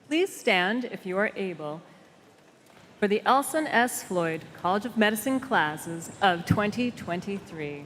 Please stand, if you are able, for the Elson S. Floyd College of Medicine classes of 2023.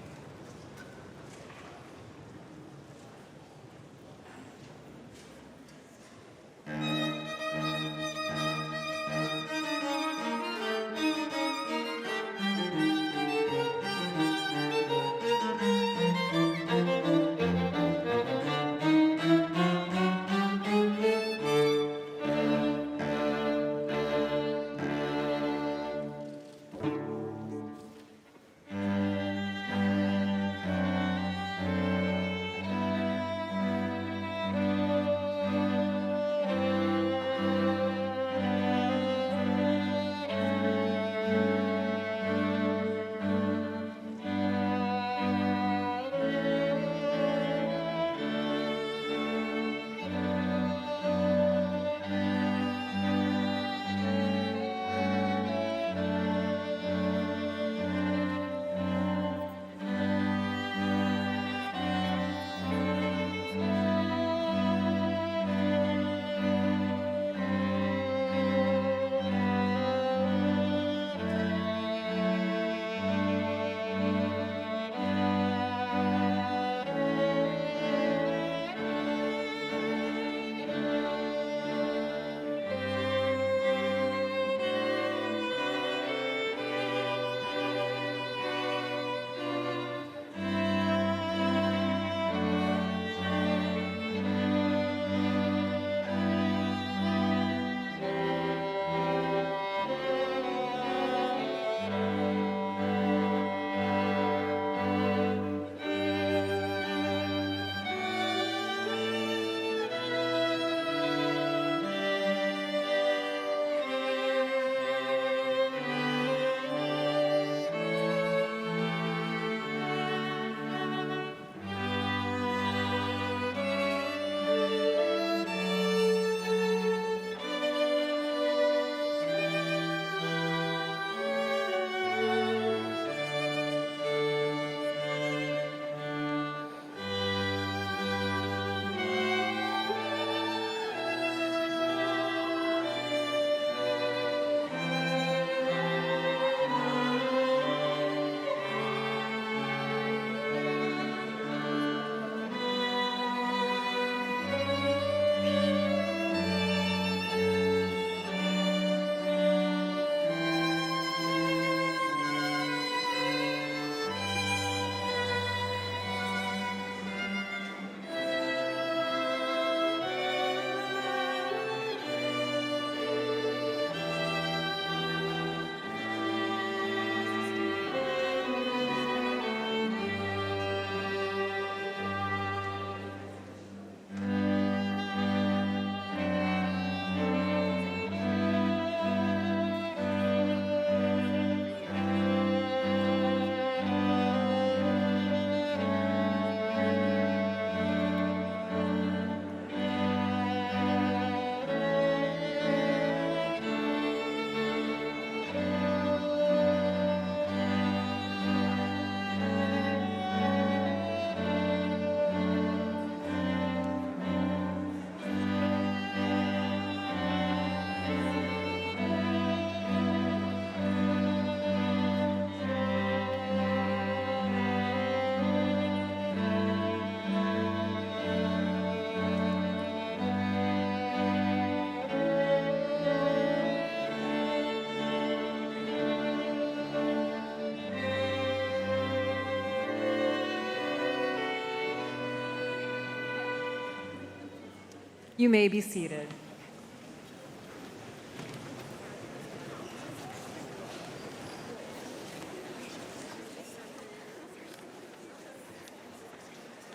You may be seated.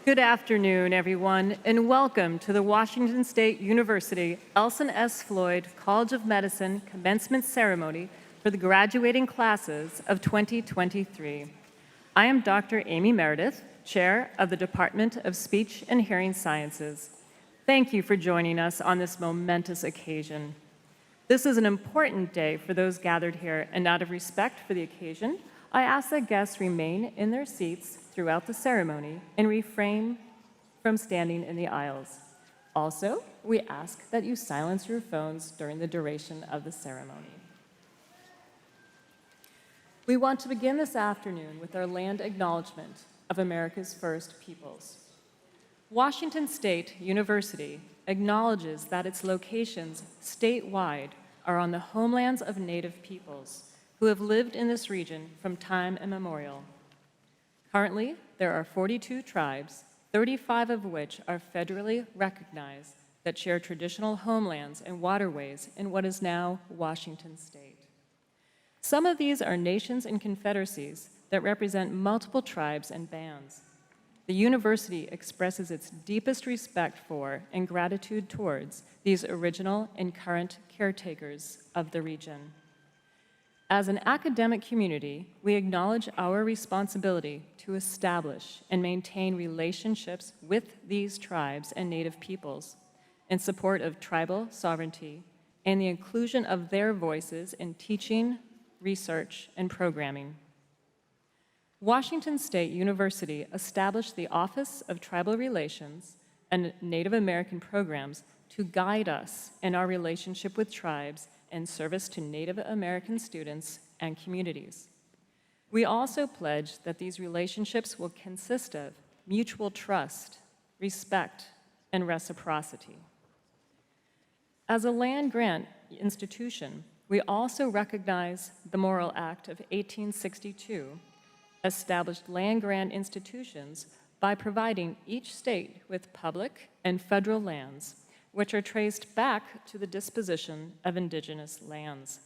Good afternoon, everyone, and welcome to the Washington State University Elson S. Floyd College of Medicine commencement ceremony for the graduating classes of 2023. I am Dr. Amy Meredith, Chair of the Department of Speech and Hearing Sciences. Thank you for joining us on this momentous occasion. This is an important day for those gathered here, and out of respect for the occasion, I ask that guests remain in their seats throughout the ceremony and refrain from standing in the aisles. Also, we ask that you silence your phones during the duration of the ceremony. We want to begin this afternoon with our land acknowledgment of America's first peoples. Washington State University acknowledges that its locations statewide are on the homelands of Native peoples who have lived in this region from time immemorial. Currently, there are 42 tribes, 35 of which are federally recognized, that share traditional homelands and waterways in what is now Washington State. Some of these are nations and confederacies that represent multiple tribes and bands. The university expresses its deepest respect for and gratitude towards these original and current caretakers of the region. As an academic community, we acknowledge our responsibility to establish and maintain relationships with these tribes and Native peoples in support of tribal sovereignty and the inclusion of their voices in teaching, research, and programming. Washington State University established the Office of Tribal Relations and Native American Programs to guide us in our relationship with tribes and service to Native American students and communities. We also pledge that these relationships will consist of mutual trust, respect, and reciprocity. As a land-grant institution, we also recognize the Morrill Act of 1862 established land-grant institutions by providing each state with public and federal lands, which are traced back to the disposition of indigenous lands.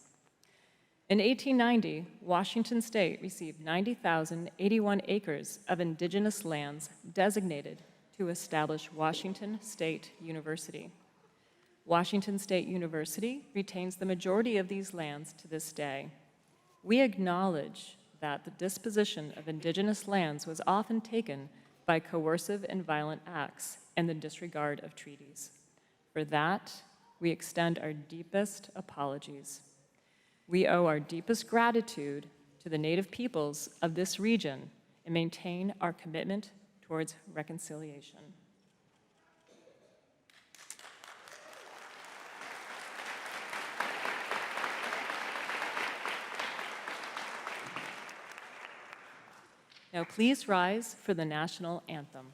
In 1890, Washington State received 90,081 acres of indigenous lands designated to establish Washington State University. Washington State University retains the majority of these lands to this day. We acknowledge that the disposition of indigenous lands was often taken by coercive and violent acts and the disregard of treaties. For that, we extend our deepest apologies. We owe our deepest gratitude to the Native peoples of this region and maintain our commitment towards reconciliation. Now please rise for the national anthem.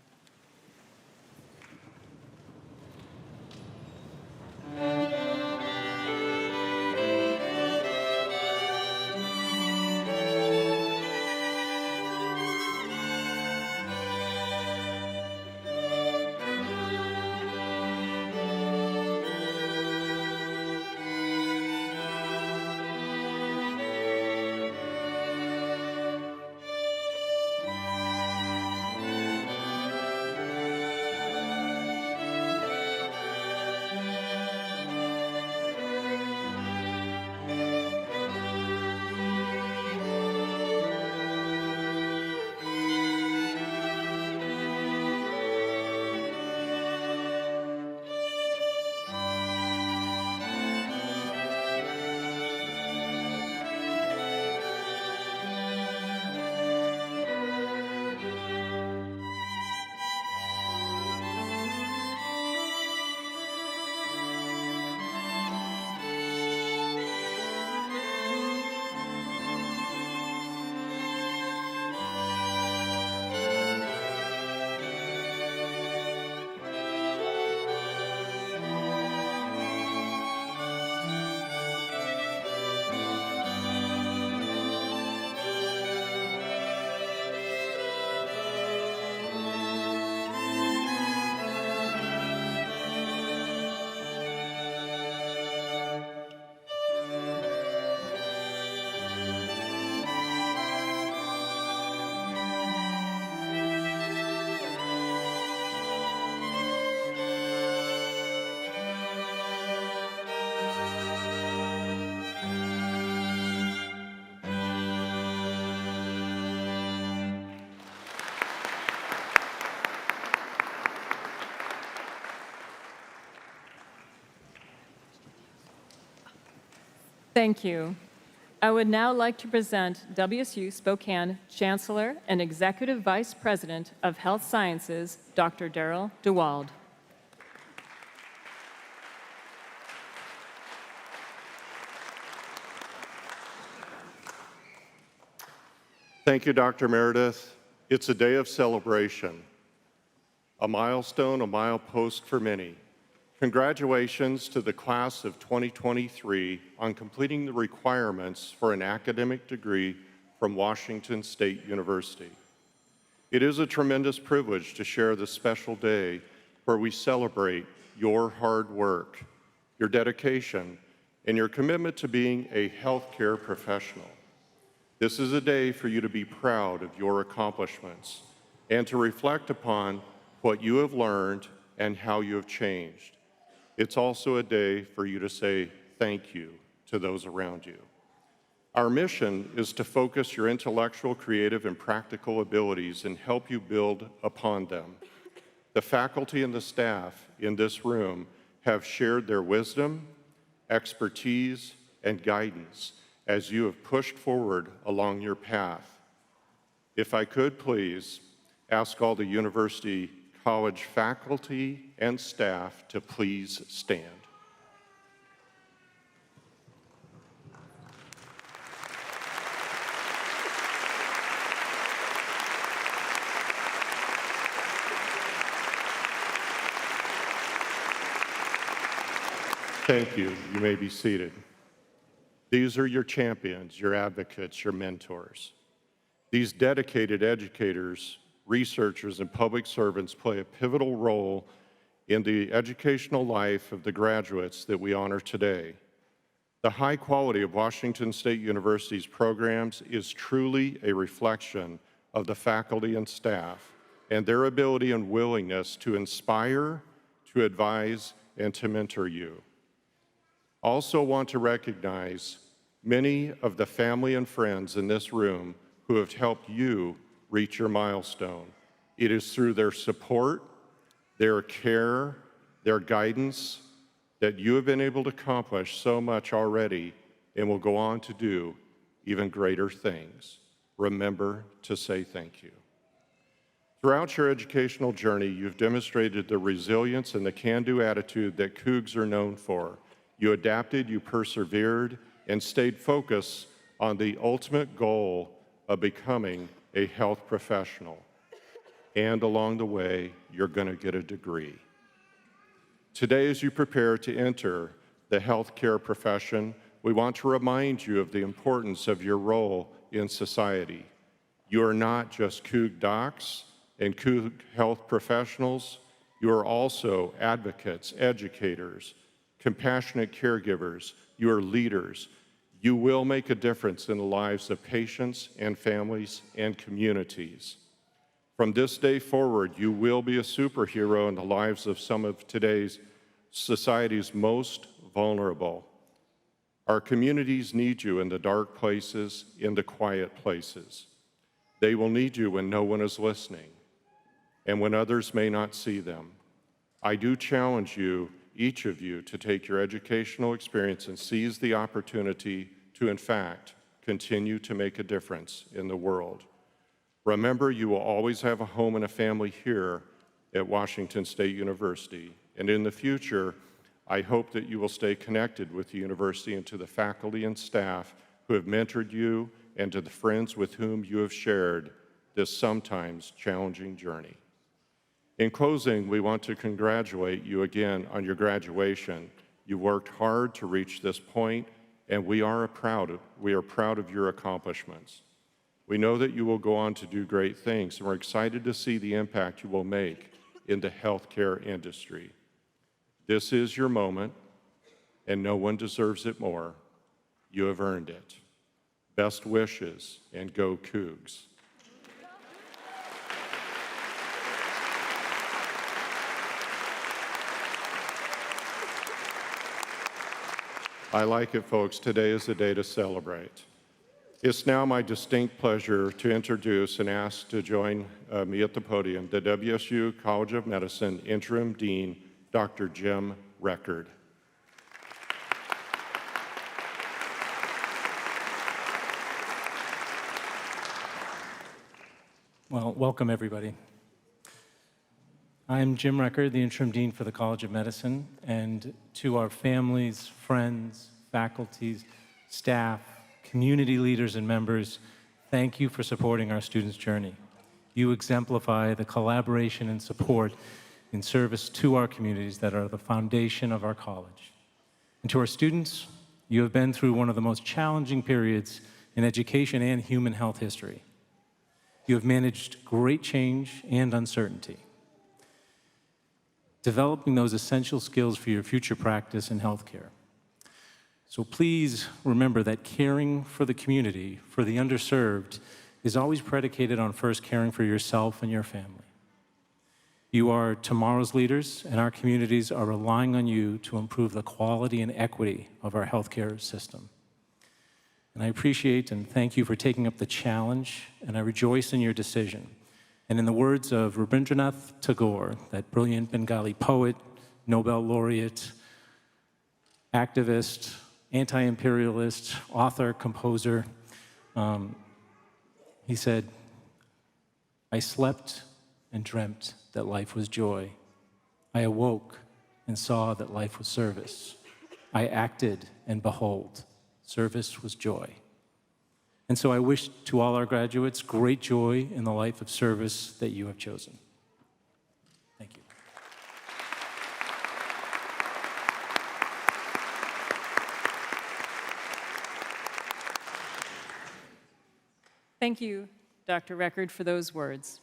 Thank you. I would now like to present WSU Spokane Chancellor and Executive Vice President of Health Sciences, Dr. Daryl DeWald. Thank you, Dr. Meredith. It's a day of celebration, a milestone, a milepost for many. Congratulations to the class of 2023 on completing the requirements for an academic degree from Washington State University. It is a tremendous privilege to share this special day where we celebrate your hard work, your dedication, and your commitment to being a healthcare professional. This is a day for you to be proud of your accomplishments and to reflect upon what you have learned and how you have changed. It's also a day for you to say thank you to those around you. Our mission is to focus your intellectual, creative, and practical abilities and help you build upon them. The faculty and the staff in this room have shared their wisdom, expertise, and guidance as you have pushed forward along your path. If I could please ask all the university college faculty and staff to please stand. Thank you. You may be seated. These are your champions, your advocates, your mentors. These dedicated educators, researchers, and public servants play a pivotal role in the educational life of the graduates that we honor today. The high quality of Washington State University's programs is truly a reflection of the faculty and staff and their ability and willingness to inspire, to advise, and to mentor you. Also want to recognize many of the family and friends in this room who have helped you reach your milestone. It is through their support, their care, their guidance that you have been able to accomplish so much already and will go on to do even greater things. Remember to say thank you. Throughout your educational journey, you've demonstrated the resilience and the can-do attitude that Cougs are known for. You adapted, you persevered, and stayed focused on the ultimate goal of becoming a health professional. And along the way, you're going to get a degree. Today, as you prepare to enter the healthcare profession, we want to remind you of the importance of your role in society. You are not just Coug docs and Coug health professionals. You are also advocates, educators, compassionate caregivers. You are leaders. You will make a difference in the lives of patients and families and communities. From this day forward, you will be a superhero in the lives of some of today's society's most vulnerable. Our communities need you in the dark places, in the quiet places. They will need you when no one is listening and when others may not see them. I do challenge you, each of you, to take your educational experience and seize the opportunity to, in fact, continue to make a difference in the world. Remember, you will always have a home and a family here at Washington State University. And in the future, I hope that you will stay connected with the university and to the faculty and staff who have mentored you and to the friends with whom you have shared this sometimes challenging journey. In closing, we want to congratulate you again on your graduation. You worked hard to reach this point, and we are proud of your accomplishments. We know that you will go on to do great things, and we're excited to see the impact you will make in the healthcare industry. This is your moment, and no one deserves it more. You have earned it. Best wishes, and go Cougs. I like it, folks. Today is a day to celebrate. It's now my distinct pleasure to introduce and ask to join me at the podium the WSU College of Medicine Interim Dean, Dr. Jim Record. Well, welcome everybody. I'm Jim Record, the Interim Dean for the College of Medicine, and to our families, friends, faculties, staff, community leaders, and members, Thank you for supporting our students' journey. You exemplify the collaboration and support in service to our communities that are the foundation of our college. And to our students, you have been through one of the most challenging periods in education and human health history. You have managed great change and uncertainty, developing those essential skills for your future practice in healthcare. So please remember that caring for the community, for the underserved, is always predicated on first caring for yourself and your family. You are tomorrow's leaders, and our communities are relying on you to improve the quality and equity of our healthcare system. And I appreciate and thank you for taking up the challenge, and I rejoice in your decision. And in the words of Rabindranath Tagore, that brilliant Bengali poet, Nobel laureate, activist, anti-imperialist, author, composer, he said, "I slept and dreamt that life was joy. I awoke and saw that life was service. I acted, and behold, service was joy." And so I wish to all our graduates great joy in the life of service that you have chosen. Thank you. Thank you, Dr. Record, for those words.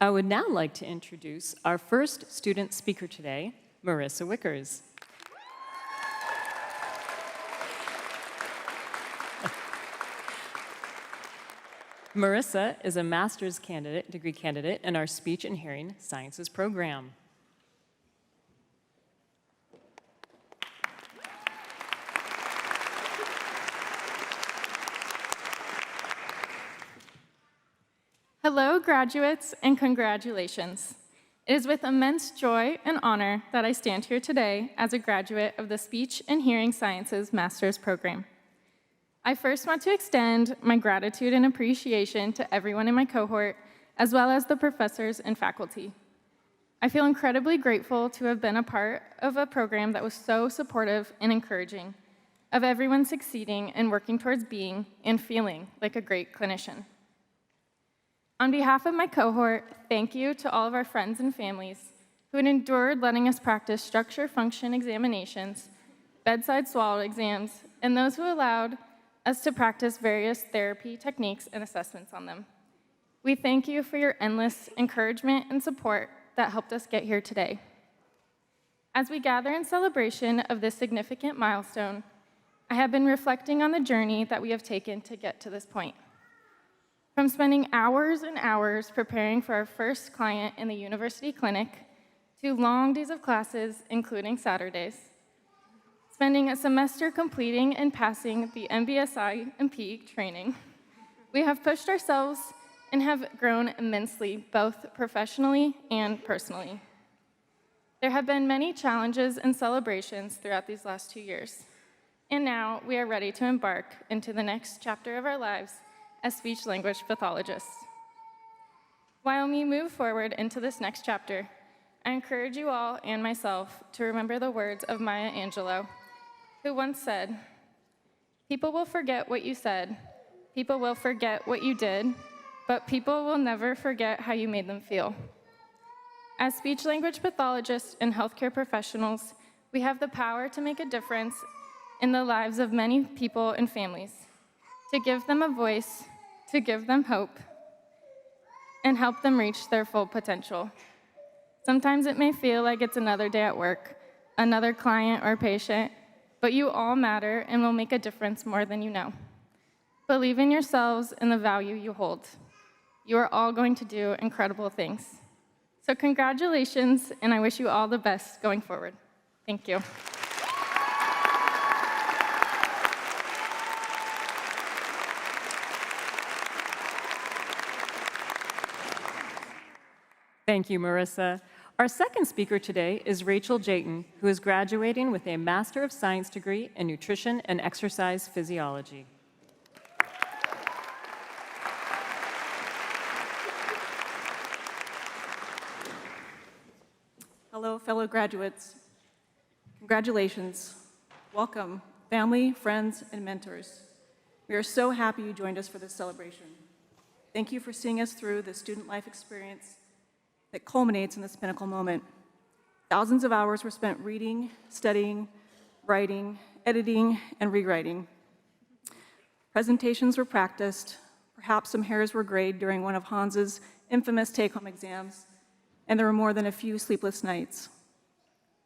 I would now like to introduce our first student speaker today, Marissa Wickers. Marissa is a master's degree candidate in our Speech and Hearing Sciences program. Hello, graduates, and congratulations. It is with immense joy and honor that I stand here today as a graduate of the Speech and Hearing Sciences Master's Program. I first want to extend my gratitude and appreciation to everyone in my cohort, as well as the professors and faculty. I feel incredibly grateful to have been a part of a program that was so supportive and encouraging, of everyone succeeding and working towards being and feeling like a great clinician. On behalf of my cohort, thank you to all of our friends and families who had endured letting us practice structure-function examinations, bedside swallow exams, and those who allowed us to practice various therapy techniques and assessments on them. We thank you for your endless encouragement and support that helped us get here today. As we gather in celebration of this significant milestone, I have been reflecting on the journey that we have taken to get to this point. From spending hours and hours preparing for our first client in the university clinic, to long days of classes, including Saturdays, spending a semester completing and passing the MBSI and PEAG training, we have pushed ourselves and have grown immensely, both professionally and personally. There have been many challenges and celebrations throughout these last 2 years, and now we are ready to embark into the next chapter of our lives as speech-language pathologists. While we move forward into this next chapter, I encourage you all and myself to remember the words of Maya Angelou, who once said, "People will forget what you said, people will forget what you did, but people will never forget how you made them feel." As speech-language pathologists and healthcare professionals, we have the power to make a difference in the lives of many people and families, to give them a voice, to give them hope, and help them reach their full potential. Sometimes it may feel like it's another day at work, another client or patient, but you all matter and will make a difference more than you know. Believe in yourselves and the value you hold. You are all going to do incredible things. So congratulations, and I wish you all the best going forward. Thank you. Thank you, Marissa. Our second speaker today is Rachel Jayton, who is graduating with a Master of Science degree in Nutrition and Exercise Physiology. Hello, fellow graduates. Congratulations. Welcome, family, friends, and mentors. We are so happy you joined us for this celebration. Thank you for seeing us through the student life experience that culminates in this pinnacle moment. Thousands of hours were spent reading, studying, writing, editing, and rewriting. Presentations were practiced, perhaps some hairs were grayed during one of Hans's infamous take-home exams, and there were more than a few sleepless nights.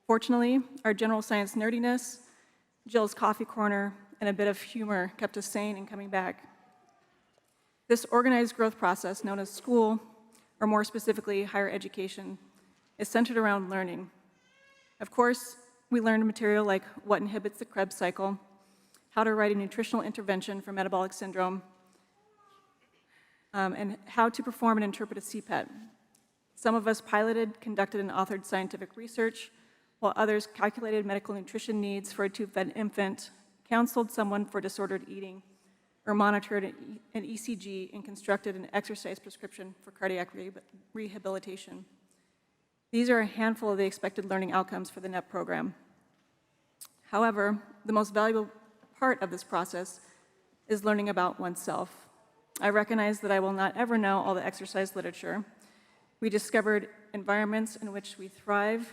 Fortunately, our general science nerdiness, Jill's coffee corner, and a bit of humor kept us sane and coming back. This organized growth process, known as school, or more specifically, higher education, is centered around learning. Of course, we learned material like what inhibits the Krebs cycle, how to write a nutritional intervention for metabolic syndrome, and how to perform and interpret a CPET. Some of us piloted, conducted, and authored scientific research, while others calculated medical nutrition needs for a tube-fed infant, counseled someone for disordered eating, or monitored an ECG and constructed an exercise prescription for cardiac rehabilitation. These are a handful of the expected learning outcomes for the NEP program. However, the most valuable part of this process is learning about oneself. I recognize that I will not ever know all the exercise literature. We discovered environments in which we thrive,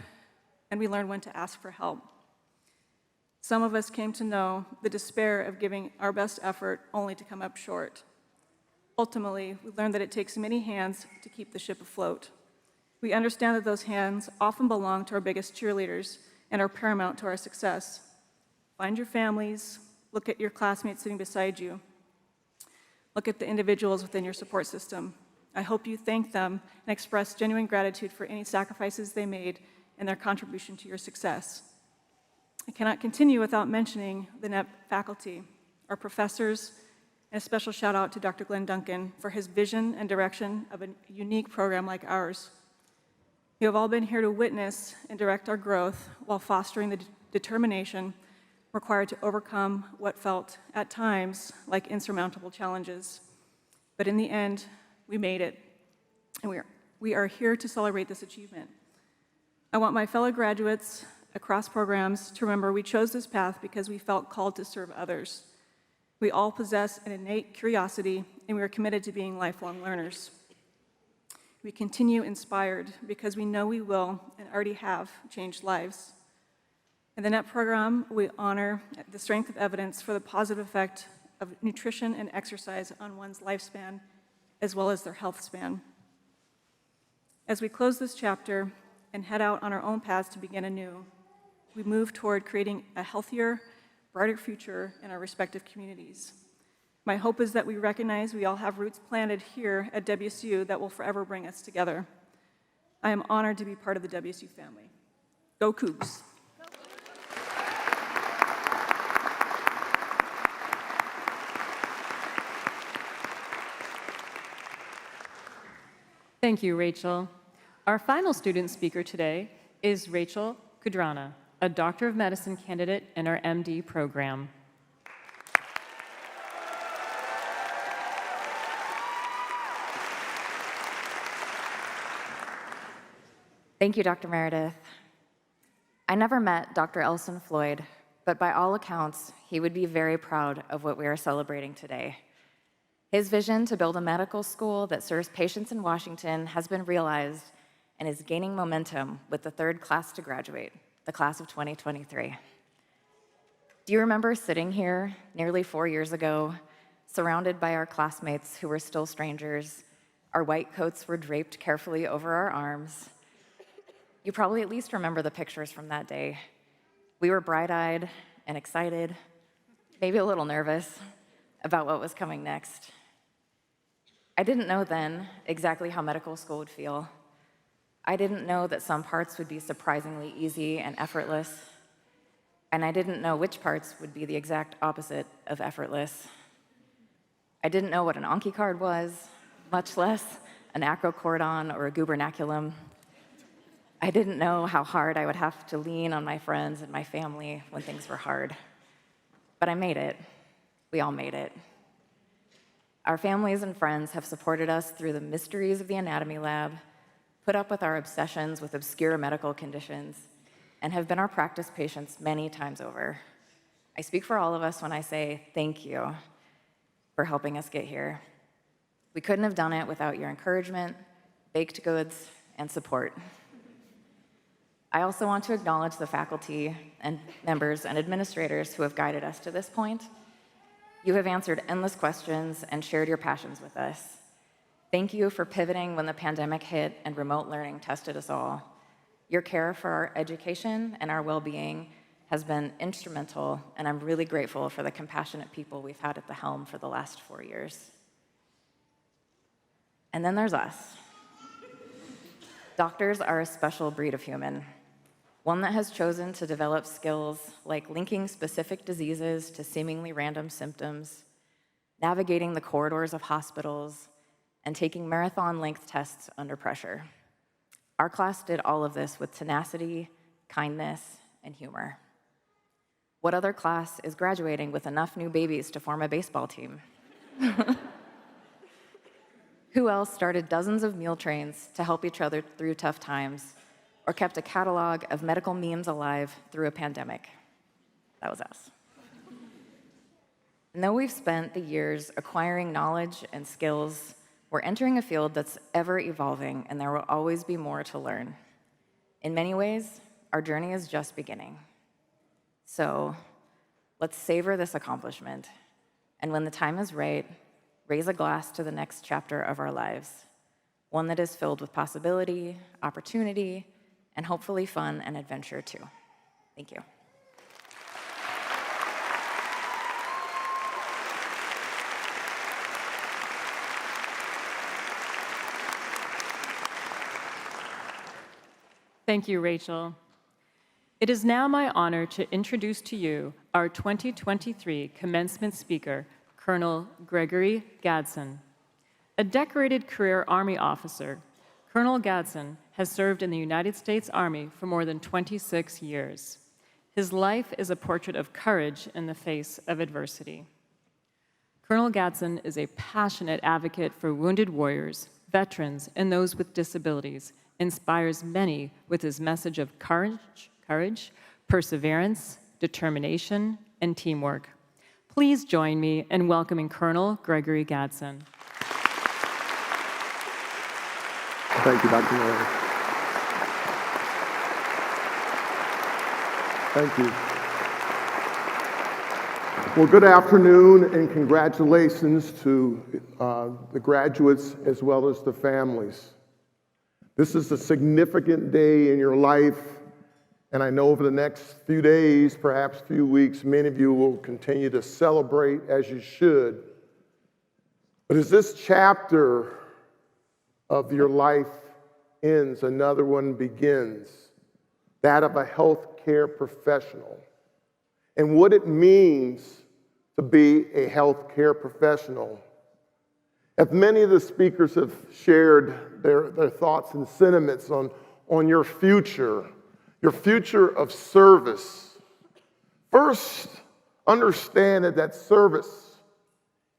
and we learned when to ask for help. Some of us came to know the despair of giving our best effort only to come up short. Ultimately, we learned that it takes many hands to keep the ship afloat. We understand that those hands often belong to our biggest cheerleaders and are paramount to our success. Find your families, look at your classmates sitting beside you, look at the individuals within your support system. I hope you thank them and express genuine gratitude for any sacrifices they made and their contribution to your success. I cannot continue without mentioning the NEP faculty, our professors, and a special shout out to Dr. Glenn Duncan for his vision and direction of a unique program like ours. You have all been here to witness and direct our growth while fostering the determination required to overcome what felt at times like insurmountable challenges. But in the end, we made it, and we are here to celebrate this achievement. I want my fellow graduates across programs to remember we chose this path because we felt called to serve others. We all possess an innate curiosity, and we are committed to being lifelong learners. We continue inspired because we know we will and already have changed lives. In the NET program, we honor the strength of evidence for the positive effect of nutrition and exercise on one's lifespan, as well as their health span. As we close this chapter and head out on our own paths to begin anew, we move toward creating a healthier, brighter future in our respective communities. My hope is that we recognize we all have roots planted here at WSU that will forever bring us together. I am honored to be part of the WSU family. Go Cougs! Thank you, Rachel. Our final student speaker today is Rachel Kudrana, a Doctor of Medicine candidate in our MD program. Thank you, Dr. Meredith. I never met Dr. Elson Floyd, but by all accounts, he would be very proud of what we are celebrating today. His vision to build a medical school that serves patients in Washington has been realized and is gaining momentum with the third class to graduate, the class of 2023. Do you remember sitting here nearly 4 years ago, surrounded by our classmates who were still strangers? Our white coats were draped carefully over our arms. You probably at least remember the pictures from that day. We were bright-eyed and excited, maybe a little nervous about what was coming next. I didn't know then exactly how medical school would feel. I didn't know that some parts would be surprisingly easy and effortless, and I didn't know which parts would be the exact opposite of effortless. I didn't know what an Anki card was, much less an acrocordon or a gubernaculum. I didn't know how hard I would have to lean on my friends and my family when things were hard. But I made it. We all made it. Our families and friends have supported us through the mysteries of the anatomy lab, put up with our obsessions with obscure medical conditions, and have been our practice patients many times over. I speak for all of us when I say thank you. for helping us get here. We couldn't have done it without your encouragement, baked goods, and support. I also want to acknowledge the faculty and members and administrators who have guided us to this point. You have answered endless questions and shared your passions with us. Thank you for pivoting when the pandemic hit and remote learning tested us all. Your care for our education and our well-being has been instrumental, and I'm really grateful for the compassionate people we've had at the helm for the last 4 years. And then there's us. Doctors are a special breed of human, one that has chosen to develop skills like linking specific diseases to seemingly random symptoms, navigating the corridors of hospitals, and taking marathon-length tests under pressure. Our class did all of this with tenacity, kindness, and humor. What other class is graduating with enough new babies to form a baseball team? Who else started dozens of meal trains to help each other through tough times, or kept a catalog of medical memes alive through a pandemic? That was us. And though we've spent the years acquiring knowledge and skills, we're entering a field that's ever evolving, and there will always be more to learn. In many ways, our journey is just beginning. So let's savor this accomplishment, and when the time is right, raise a glass to the next chapter of our lives, one that is filled with possibility, opportunity, and hopefully fun and adventure too. Thank you. Thank you, Rachel. It is now my honor to introduce to you our 2023 commencement speaker, Colonel Gregory Gadsden. A decorated career Army officer, Colonel Gadsden has served in the United States Army for more than 26 years. His life is a portrait of courage in the face of adversity. Colonel Gadsden is a passionate advocate for wounded warriors, veterans, and those with disabilities, inspires many with his message of courage, perseverance, determination, and teamwork. Please join me in welcoming Colonel Gregory Gadsden. Thank you, Dr. Miller. Thank you. Well, good afternoon and congratulations to the graduates as well as the families. This is a significant day in your life, and I know over the next few days, perhaps few weeks, many of you will continue to celebrate as you should. But as this chapter of your life ends, another one begins, that of a healthcare professional, and what it means to be a healthcare professional. As many of the speakers have shared their thoughts and sentiments on your future of service, first, understand that service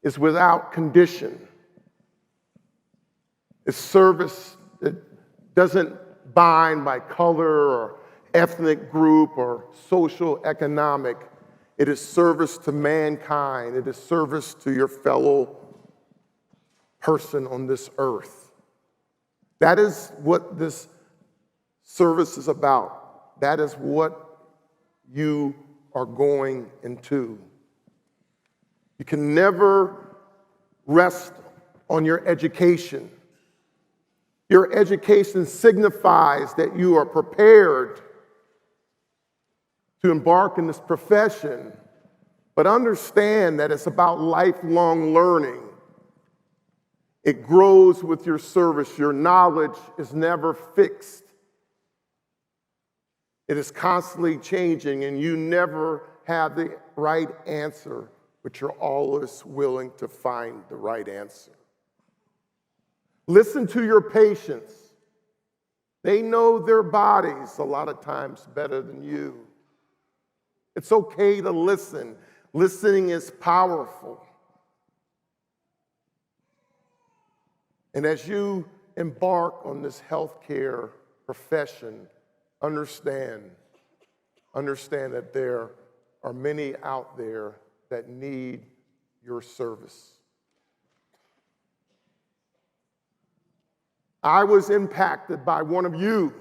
is without condition. It's service that doesn't bind by color or ethnic group or social economic. It is service to mankind. It is service to your fellow person on this earth. That is what this service is about. That is what you are going into. You can never rest on your education. Your education signifies that you are prepared to embark in this profession, but understand that it's about lifelong learning. It grows with your service. Your knowledge is never fixed. It is constantly changing, and you never have the right answer, but you're always willing to find the right answer. Listen to your patients. They know their bodies a lot of times better than you. It's okay to listen. Listening is powerful. And as you embark on this healthcare profession, understand that there are many out there that need your service. I was impacted by one of you,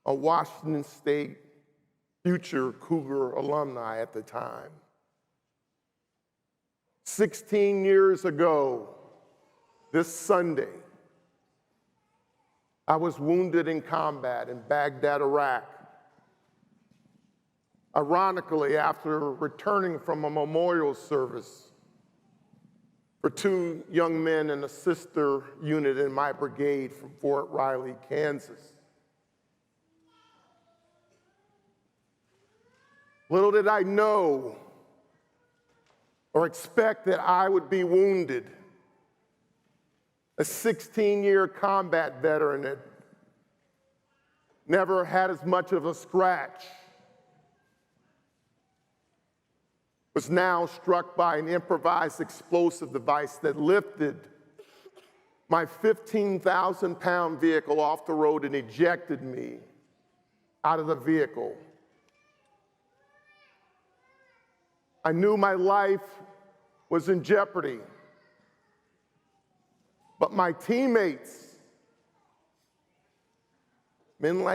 a Washington State future Cougar alumni at the time. 16 years ago, this Sunday, I was wounded in combat in Baghdad, Iraq. Ironically, after returning from a memorial service for two young men in a sister unit in my brigade from Fort Riley, Kansas. Little did I know or expect that I would be wounded. A 16-year combat veteran that never had as much of a scratch was now struck by an improvised explosive device that lifted my 15,000-pound vehicle off the road and ejected me out of the vehicle. I knew my life was in jeopardy, but my teammates, men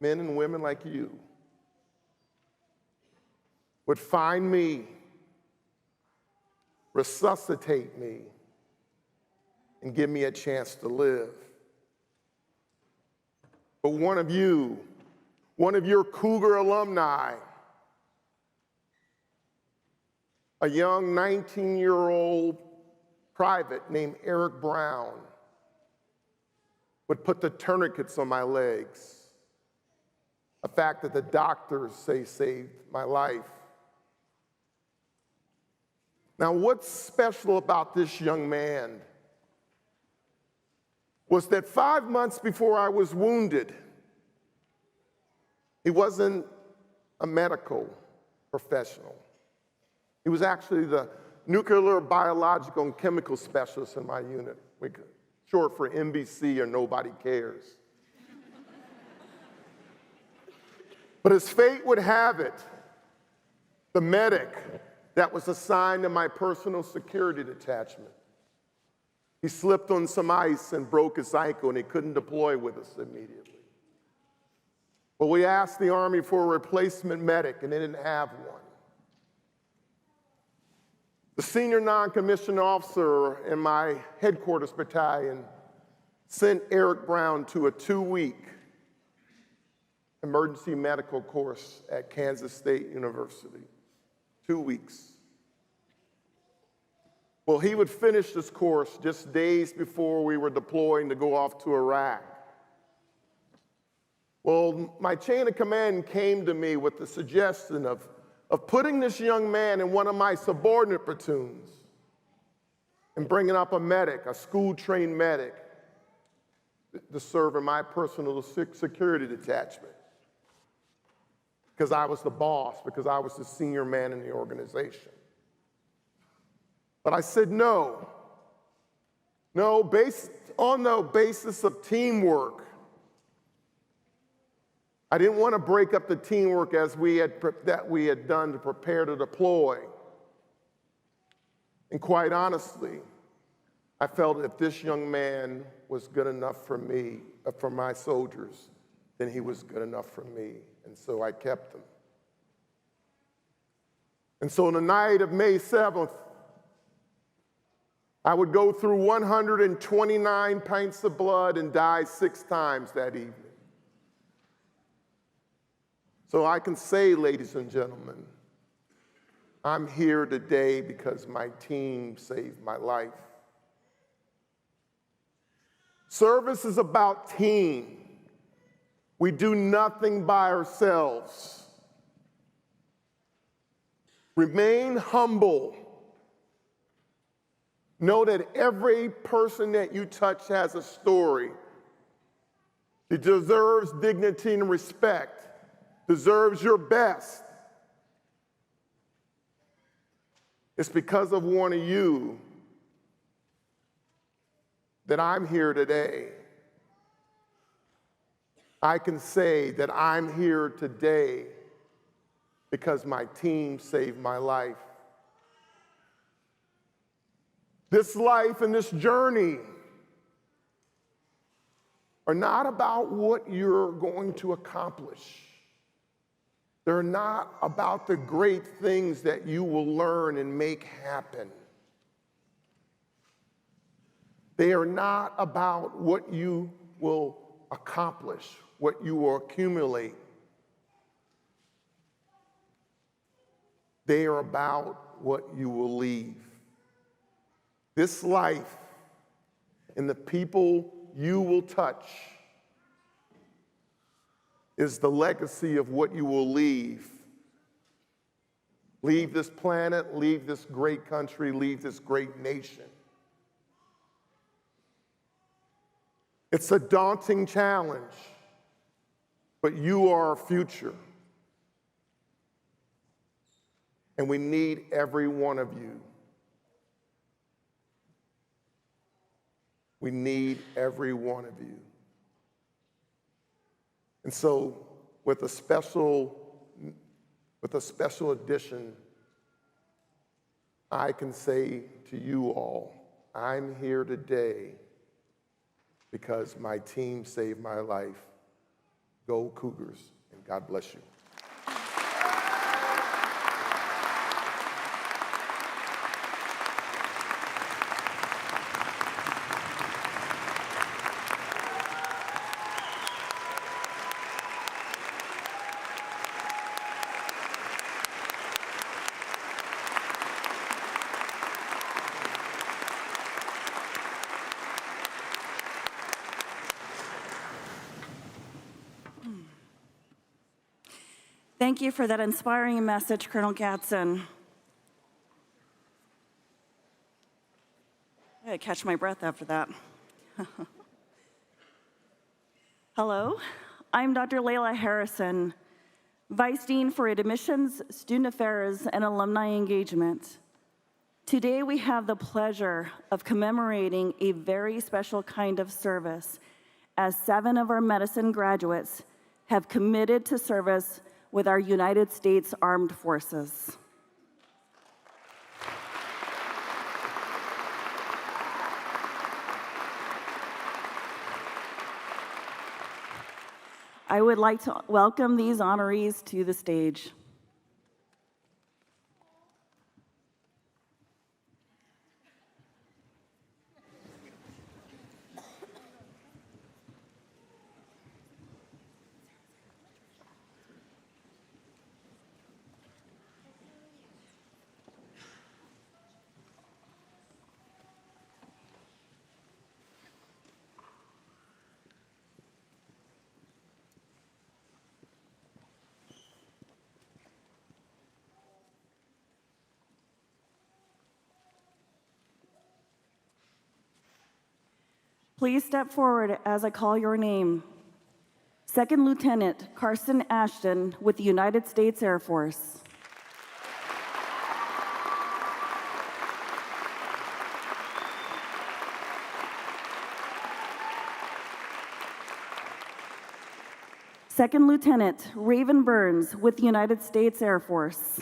and women like you, would find me, resuscitate me, and give me a chance to live. But one of your Cougar alumni, a young 19-year-old private named Eric Brown, would put the tourniquets on my legs, a fact that the doctors say saved my life. Now, what's special about this young man was that 5 months before I was wounded, he wasn't a medical professional. He was actually the nuclear, biological, and chemical specialist in my unit, short for NBC or Nobody Cares. But as fate would have it, the medic that was assigned to my personal security detachment, he slipped on some ice and broke his ankle, and he couldn't deploy with us immediately. Well, we asked the Army for a replacement medic, and they didn't have one. The senior non-commissioned officer in my headquarters battalion sent Eric Brown to a 2-week emergency medical course at Kansas State University. 2 weeks. Well, he would finish this course just days before we were deploying to go off to Iraq. Well, my chain of command came to me with the suggestion of putting this young man in one of my subordinate platoons and bringing up a medic, a school-trained medic, to serve in my personal security detachment. Because I was the boss, because I was the senior man in the organization. But I said no. No, based on the basis of teamwork. I didn't want to break up the teamwork that we had done to prepare to deploy. And quite honestly, I felt if this young man was good enough for me, for my soldiers, then he was good enough for me. And so I kept him. And so on the night of May 7th, I would go through 129 pints of blood and die 6 times that evening. So I can say, ladies and gentlemen, I'm here today because my team saved my life. Service is about team. We do nothing by ourselves. Remain humble. Know that every person that you touch has a story. It deserves dignity and respect, deserves your best. It's because of one of you that I'm here today. I can say that I'm here today because my team saved my life. This life and this journey are not about what you're going to accomplish. They're not about the great things that you will learn and make happen. They are not about what you will accomplish, what you will accumulate. They are about what you will leave. This life and the people you will touch is the legacy of what you will leave. Leave this planet, leave this great country, leave this great nation. It's a daunting challenge, but you are our future. And we need every one of you. We need every one of you. And so, with a special addition, I can say to you all, I'm here today because my team saved my life. Go Cougars, and God bless you. Thank you for that inspiring message, Colonel Gadsden. I had to catch my breath after that. Hello, I'm Dr. Layla Harrison, Vice Dean for Admissions, Student Affairs, and Alumni Engagement. Today we have the pleasure of commemorating a very special kind of service, as 7 of our medicine graduates have committed to service with our United States Armed Forces. I would like to welcome these honorees to the stage. Please step forward as I call your name. Second Lieutenant Carson Ashton with the United States Air Force. Second Lieutenant Raven Burns with the United States Air Force.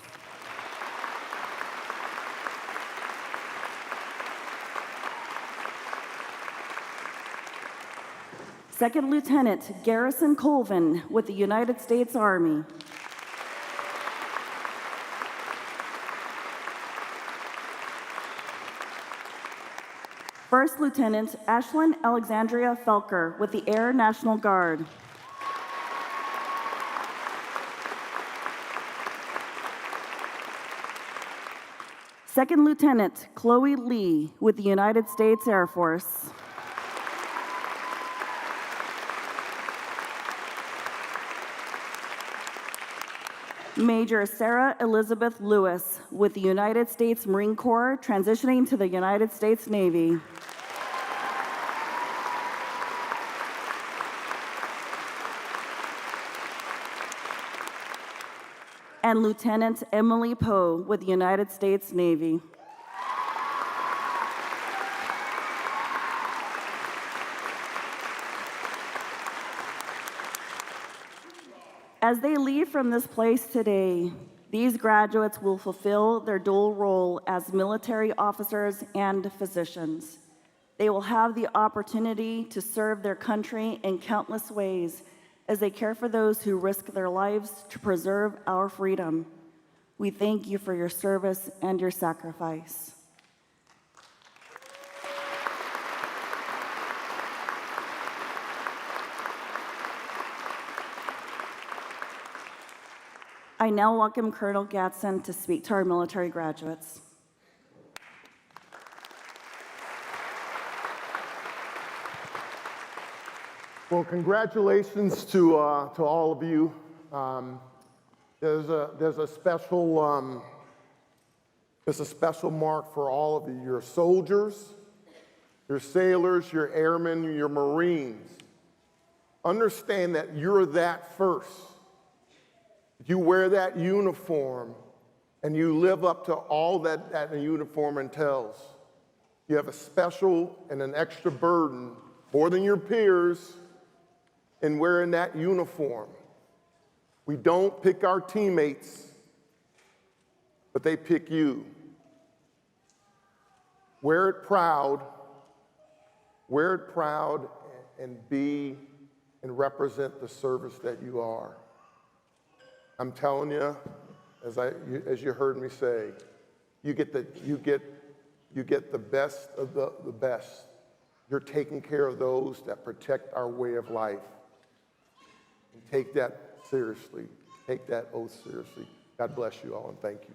Second Lieutenant Garrison Colvin with the United States Army. First Lieutenant Ashlyn Alexandria Felker with the Air National Guard. Second Lieutenant Chloe Lee with the United States Air Force. Major Sarah Elizabeth Lewis with the United States Marine Corps, transitioning to the United States Navy. And Lieutenant Emily Poe with the United States Navy. As they leave from this place today, These graduates will fulfill their dual role as military officers and physicians. They will have the opportunity to serve their country in countless ways as they care for those who risk their lives to preserve our freedom. We thank you for your service and your sacrifice. I now welcome Colonel Gadsden to speak to our military graduates. Well, congratulations to all of you. There's a special mark for all of you. Your soldiers, your sailors, your airmen, your Marines. Understand that you're that first. You wear that uniform and you live up to all that uniform entails. You have a special and an extra burden, more than your peers, in wearing that uniform. We don't pick our teammates, but they pick you. Wear it proud and be and represent the service that you are. I'm telling you, as you heard me say, you get the best of the best. You're taking care of those that protect our way of life. And take that seriously. Take that oath seriously. God bless you all and thank you.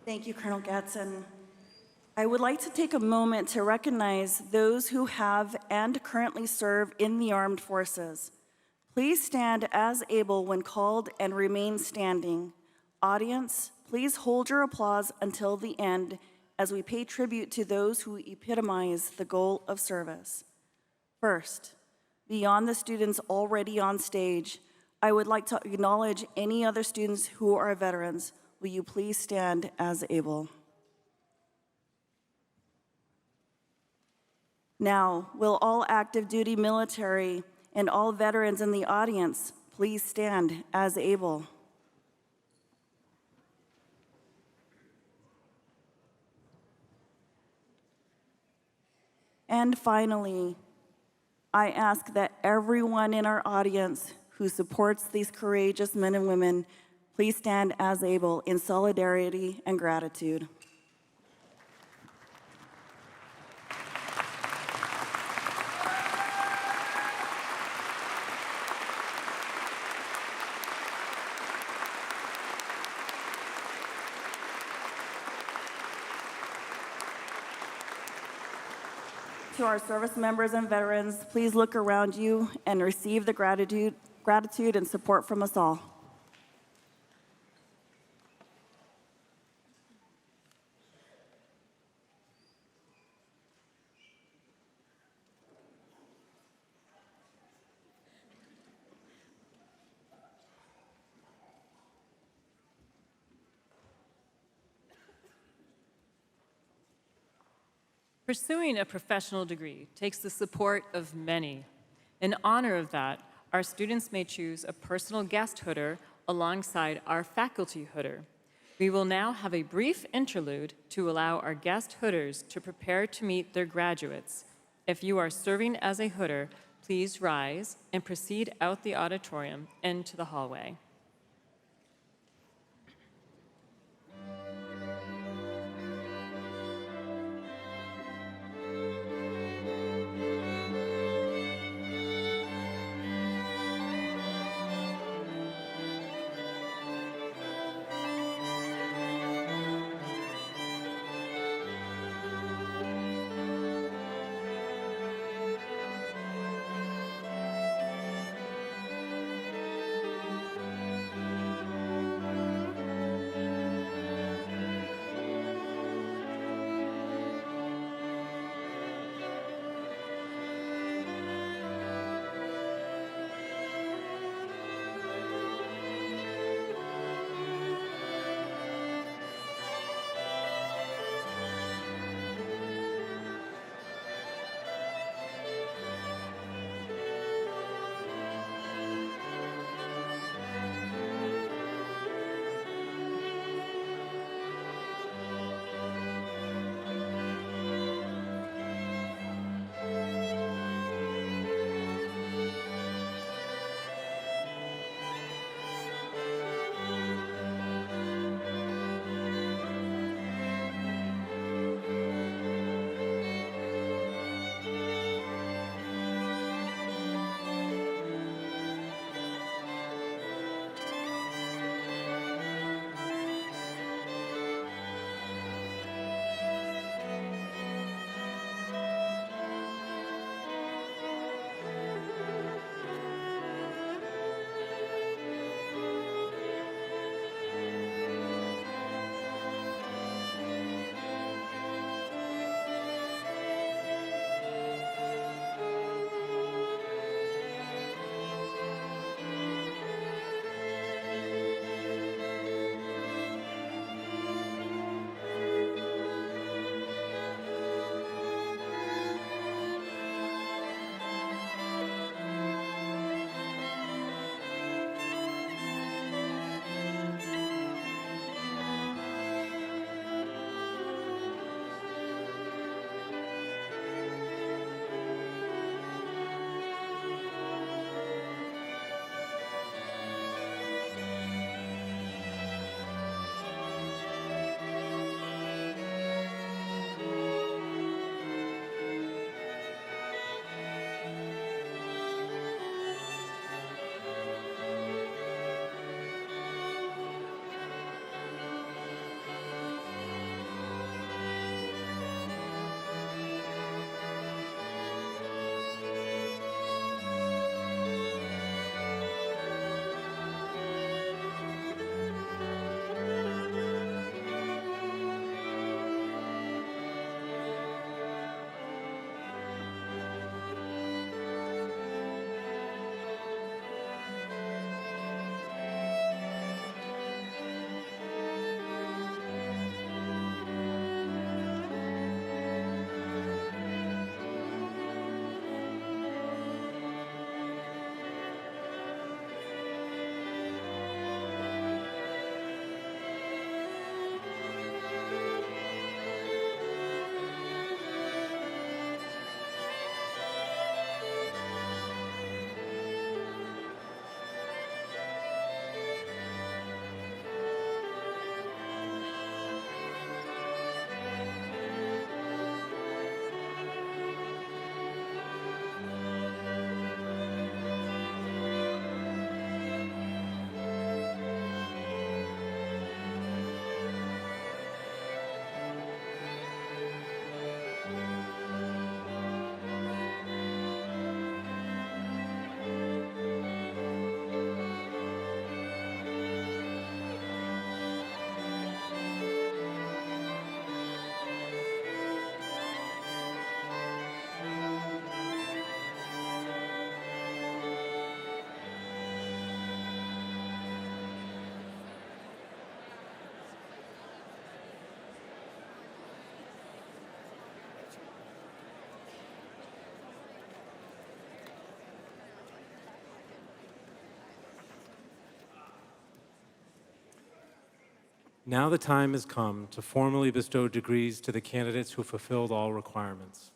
Thank you, Colonel Gadsden. I would like to take a moment to recognize those who have and currently serve in the armed forces. Please stand as able when called and remain standing. Audience, please hold your applause until the end as we pay tribute to those who epitomize the goal of service. First, beyond the students already on stage, I would like to acknowledge any other students who are veterans. Will you please stand as able? Now, will all active duty military and all veterans in the audience please stand as able? And finally, I ask that everyone in our audience who supports these courageous men and women please stand as able in solidarity and gratitude. To our service members and veterans, please look around you and receive the gratitude and support from us all. Pursuing a professional degree takes the support of many. In honor of that, our students may choose a personal guest hooder alongside our faculty hooder. We will now have a brief interlude to allow our guest hooders to prepare to meet their graduates. If you are serving as a hooder, please rise and proceed out the auditorium into the hallway. Now the time has come to formally bestow degrees to the candidates who fulfilled all requirements.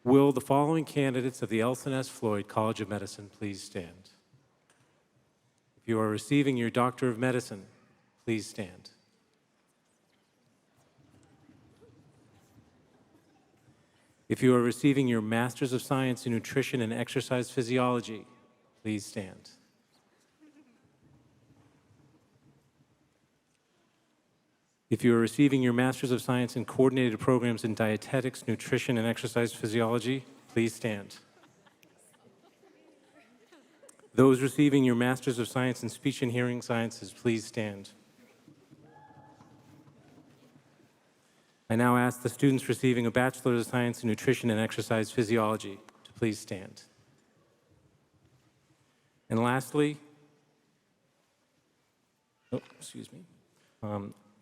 Will the following candidates of the Elson S. Floyd College of Medicine please stand? If you are receiving your Doctor of Medicine, please stand. If you are receiving your Master's of Science in Nutrition and Exercise Physiology, please stand. If you are receiving your Master's of Science in Coordinated Programs in Dietetics, Nutrition, and Exercise Physiology, please stand. Those receiving your Master's of Science in Speech and Hearing Sciences, please stand. I now ask the students receiving a Bachelor's of Science in Nutrition and Exercise Physiology to please stand. And lastly,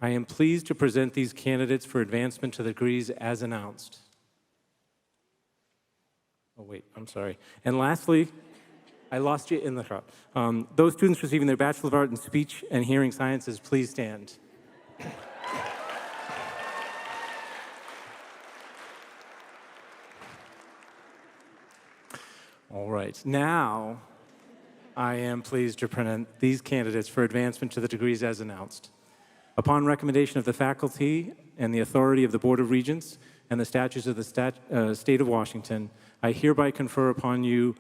I am pleased to present these candidates for advancement to the degrees as announced. Oh, wait, I'm sorry. And lastly, I lost you in the crowd. Those students receiving their Bachelor of Art in Speech and Hearing Sciences, please stand. All right, now I am pleased to present these candidates for advancement to the degrees as announced. Upon recommendation of the faculty and the authority of the Board of Regents and the statutes of the State of Washington, I hereby confer upon you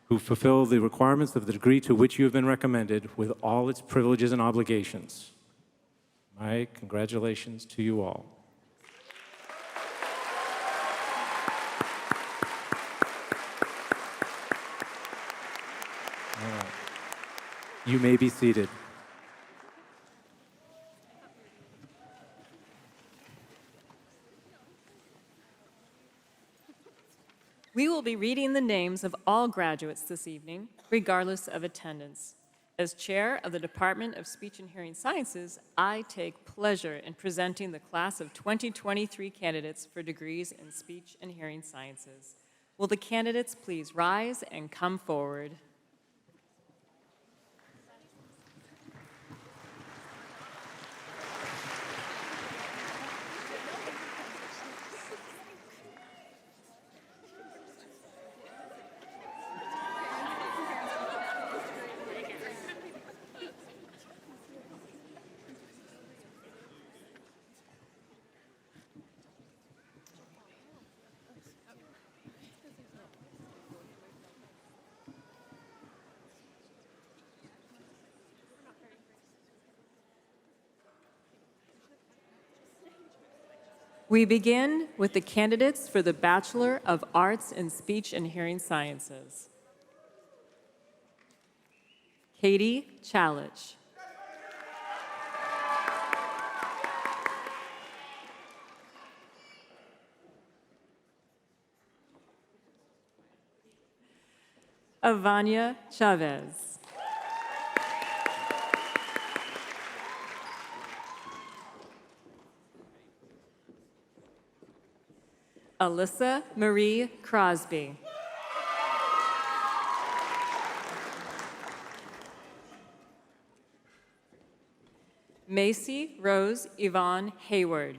who fulfill the requirements of the degree to which you have been recommended with all its privileges and obligations. My congratulations to you all. All right. You may be seated. We will be reading the names of all graduates this evening, regardless of attendance. As chair of the Department of Speech and Hearing Sciences, I take pleasure in presenting the class of 2023 candidates for degrees in Speech and Hearing Sciences. Will the candidates please rise and come forward? We begin with the candidates for the Bachelor of Arts in Speech and Hearing Sciences. Katie Chalich. Avanya Chavez. Alyssa Marie Crosby. Macy Rose Yvonne Hayward.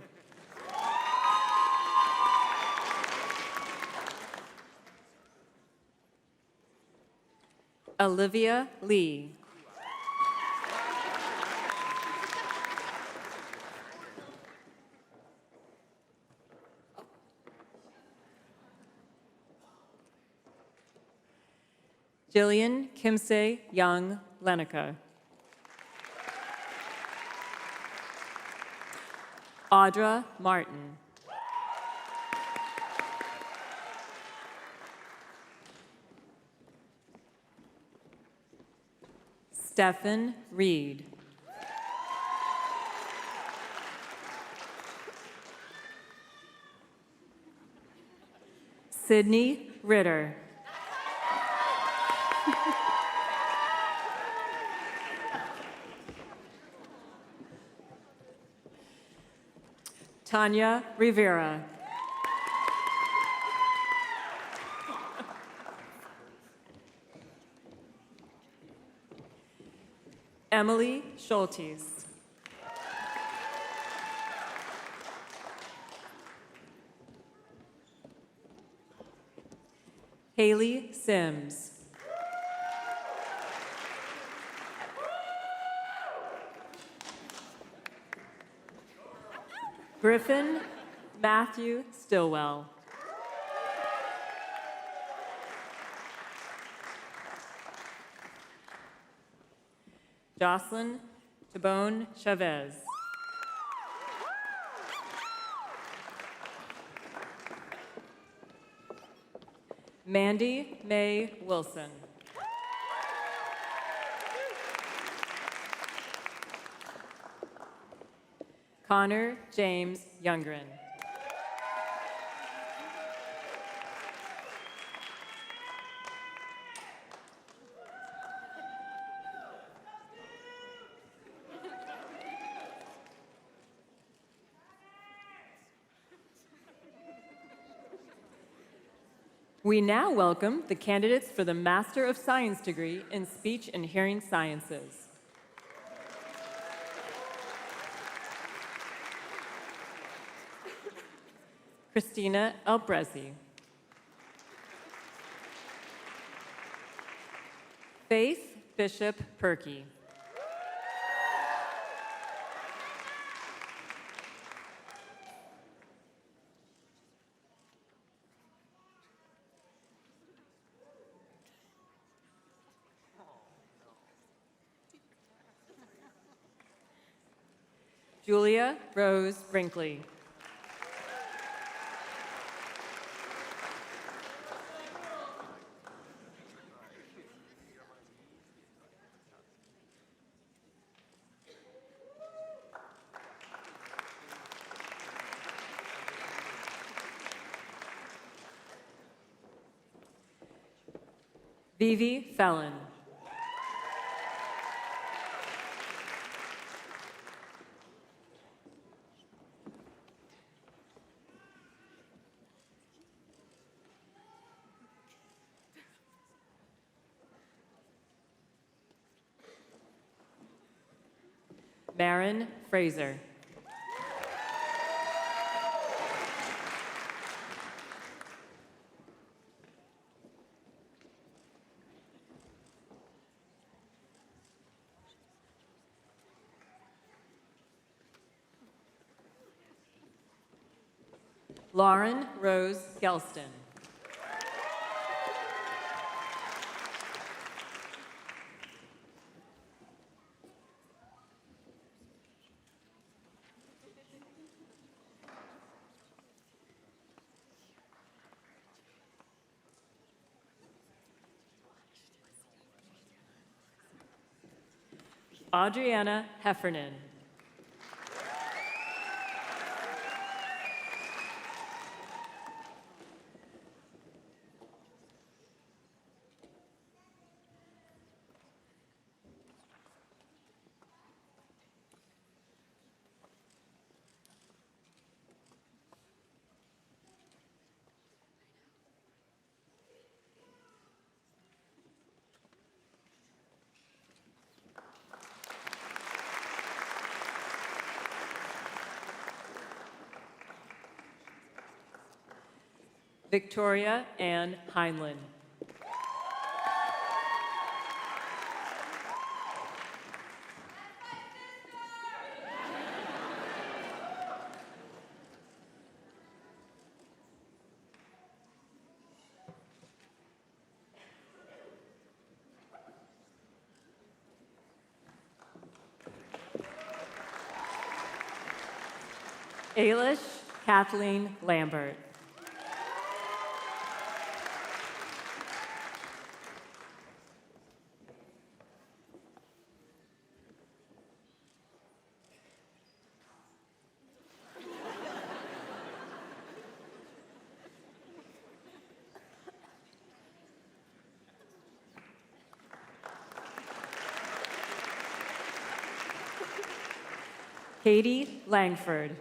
Olivia Lee. Jillian Kimsey Young Lenica. Audra Martin. Stephen Reed. Sydney Ritter. Tanya Rivera. Emily Schultes. Haley Sims. Griffin Matthew Stillwell. Jocelyn Tabone Chavez. Mandy Mae Wilson. Connor James Youngren. We now welcome the candidates for the Master of Science degree in Speech and Hearing Sciences. Christina Elbrezi. Faith Bishop Perky. Julia Rose Brinkley. Vivi Fellon. Marin Fraser. Lauren Rose Gelston. Adriana Heffernan. Victoria Ann Heinlein. Ailish Kathleen Lambert. Katie Langford.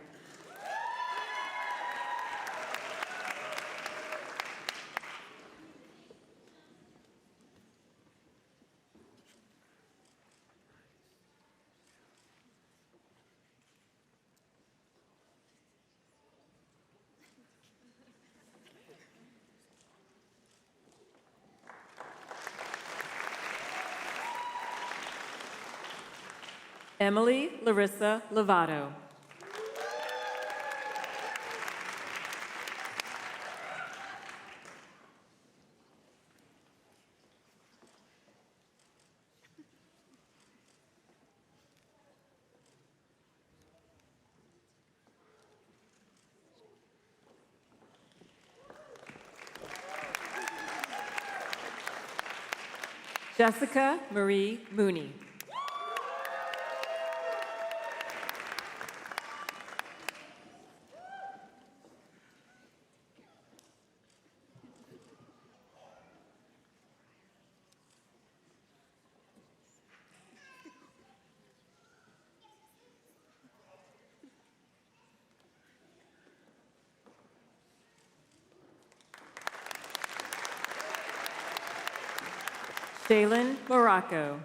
Emily Larissa Lovato. Jessica Marie Mooney. Jalen Morocco.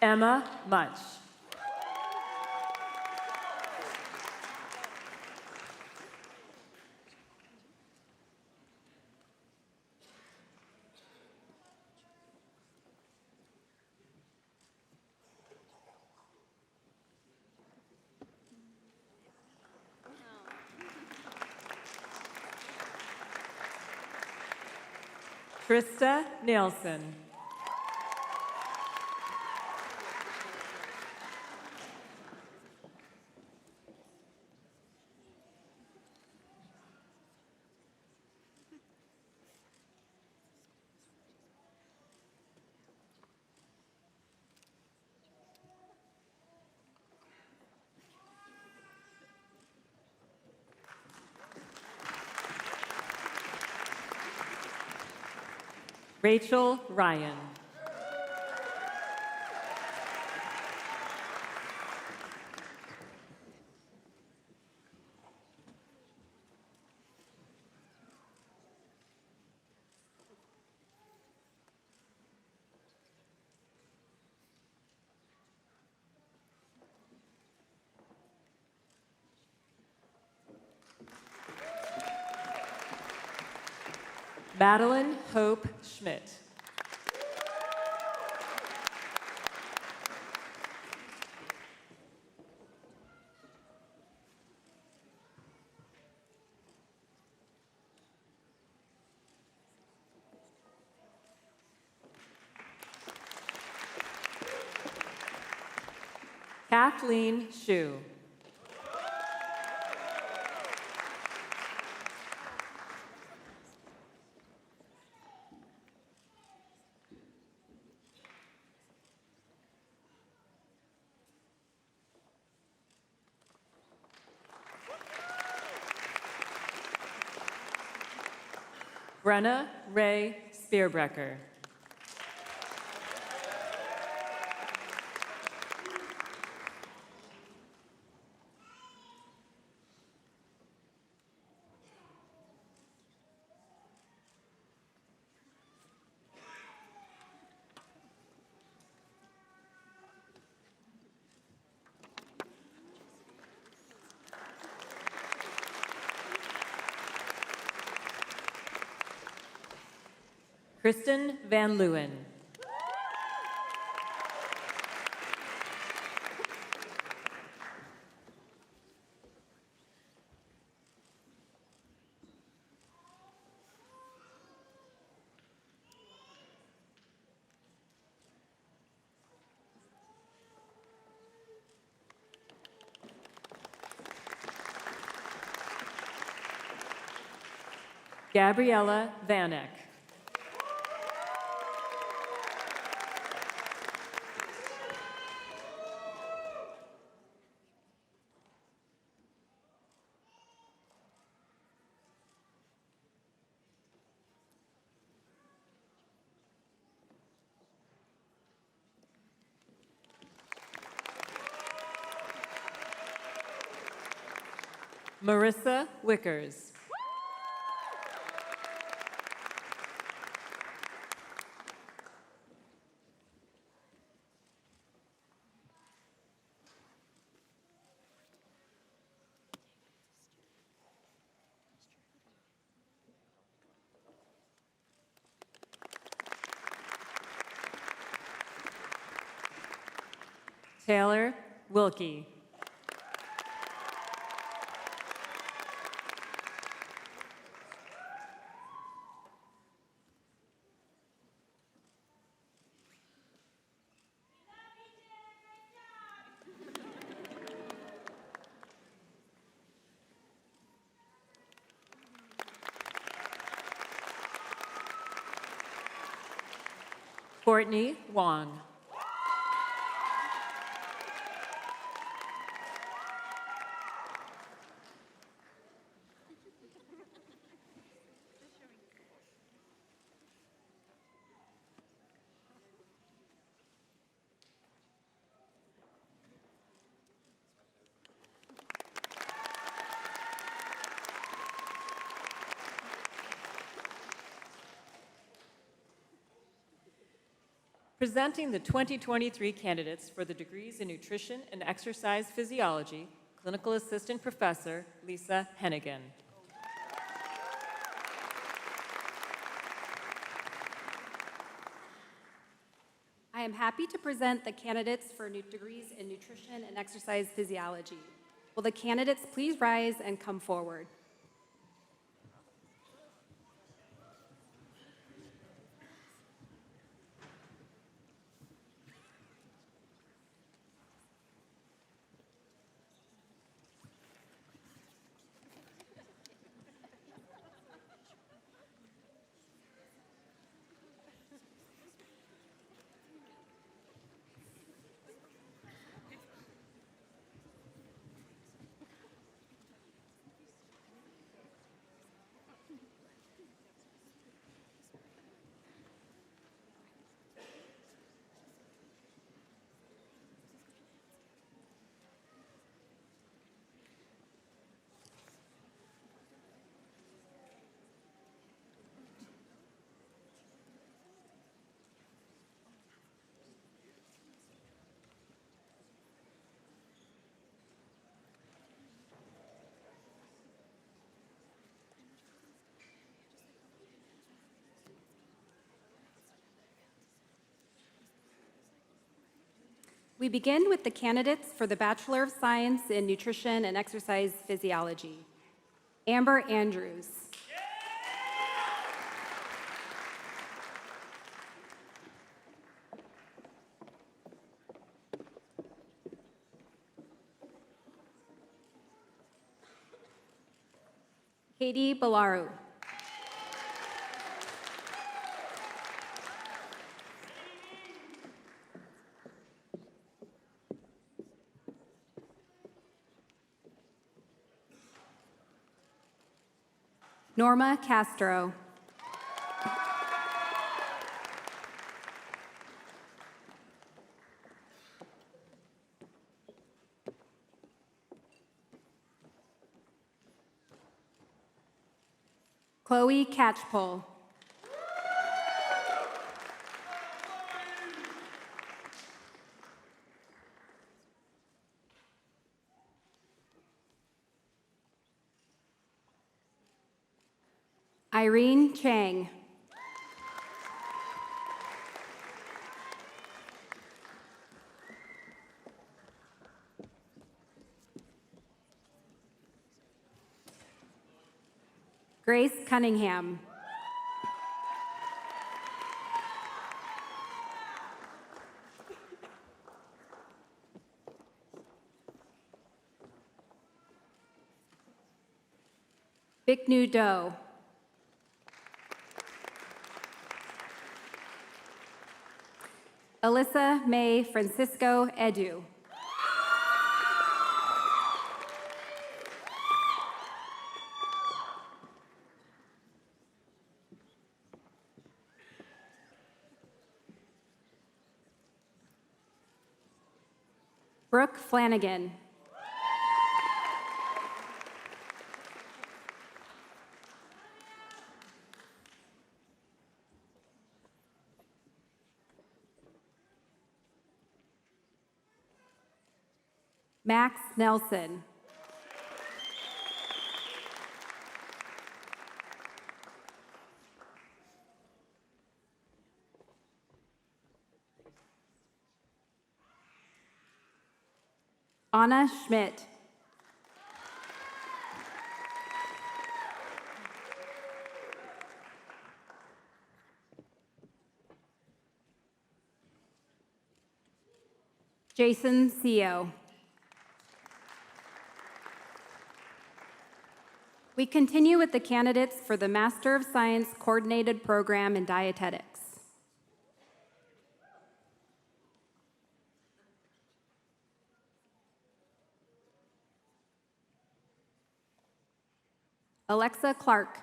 Emma Much. Trista Nelson. Rachel Ryan. Madeline Hope Schmidt. Kathleen Shu. Brenna Ray Spearbrecker. Kristen Van Leeuwen. Gabriella Vanek. Marissa Wickers. Taylor Wilkie. Courtney Wong. Presenting the 2023 candidates for the degrees in Nutrition and Exercise Physiology, Clinical Assistant Professor Lisa Hennigan. I am happy to present the candidates for degrees in Nutrition and Exercise Physiology. Will the candidates please rise and come forward? We begin with the candidates for the Bachelor of Science in Nutrition and Exercise Physiology. Amber Andrews. Katie Balaru. Norma Castro. Chloe Catchpole. Irene Chang. Grace Cunningham. Biknu Do. Alyssa May Francisco Edu. Brooke Flanagan. Max Nelson. Anna Schmidt. Jason Seo. We continue with the candidates for the Master of Science Coordinated Program in Dietetics. Alexa Clark.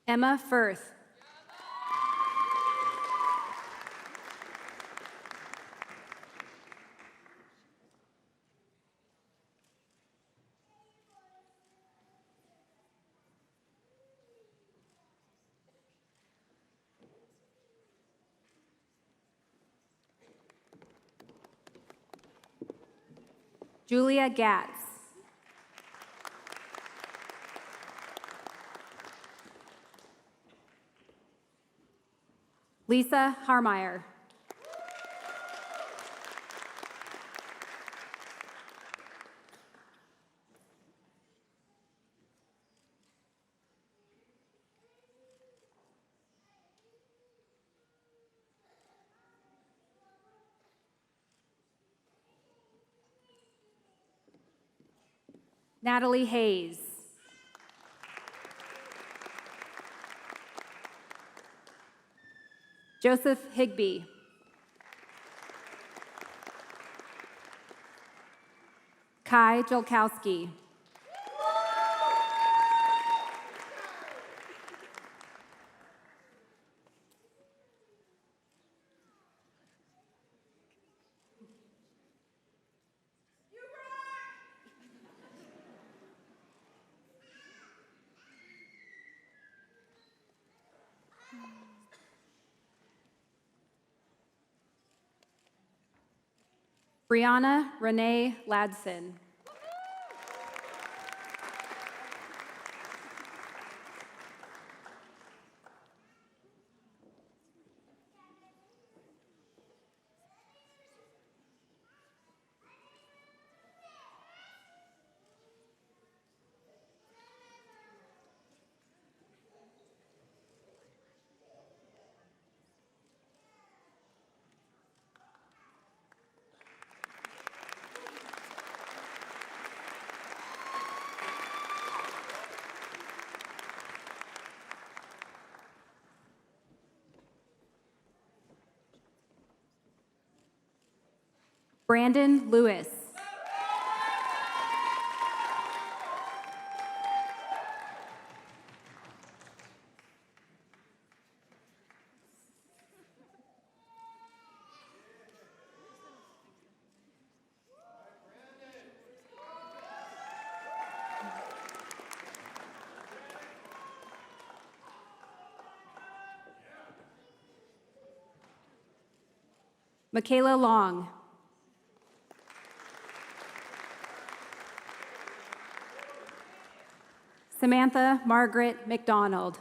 Emma Firth. Julia Gatz. Lisa Harmeyer. Natalie Hayes. Joseph Higbee. Kai Jolkowski. Brianna Renee Ladson. Brandon Lewis. Michaela Long. Samantha Margaret McDonald.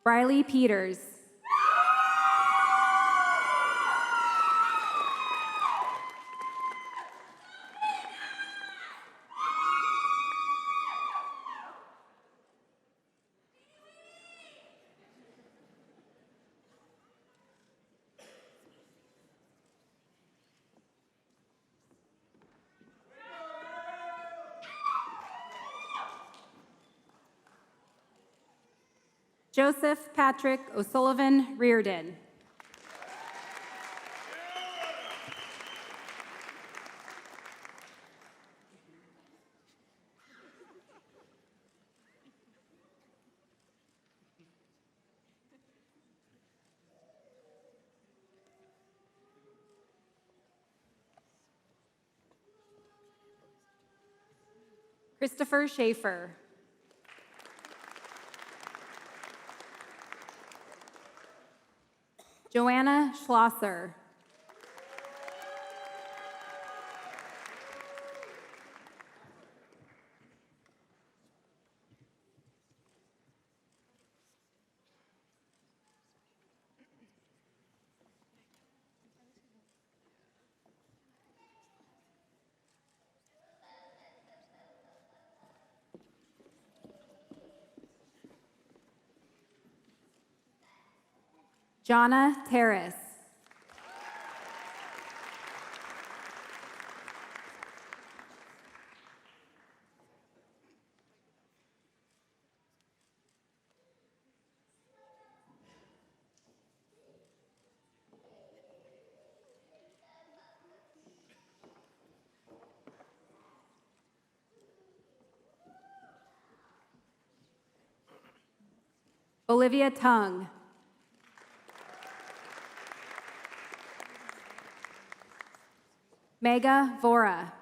Riley Peters. Joseph Patrick O'Sullivan Reardon. Christopher Schaefer. Joanna Schlosser. Jonna Terrace. Olivia Tung. Mega Vora.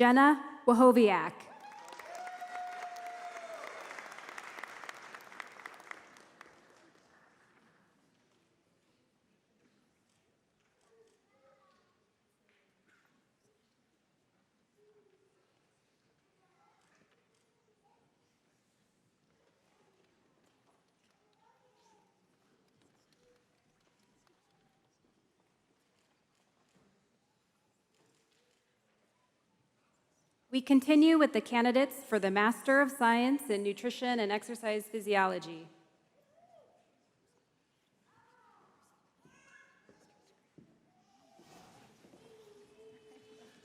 Jenna Wahoviak. We continue with the candidates for the Master of Science in Nutrition and Exercise Physiology.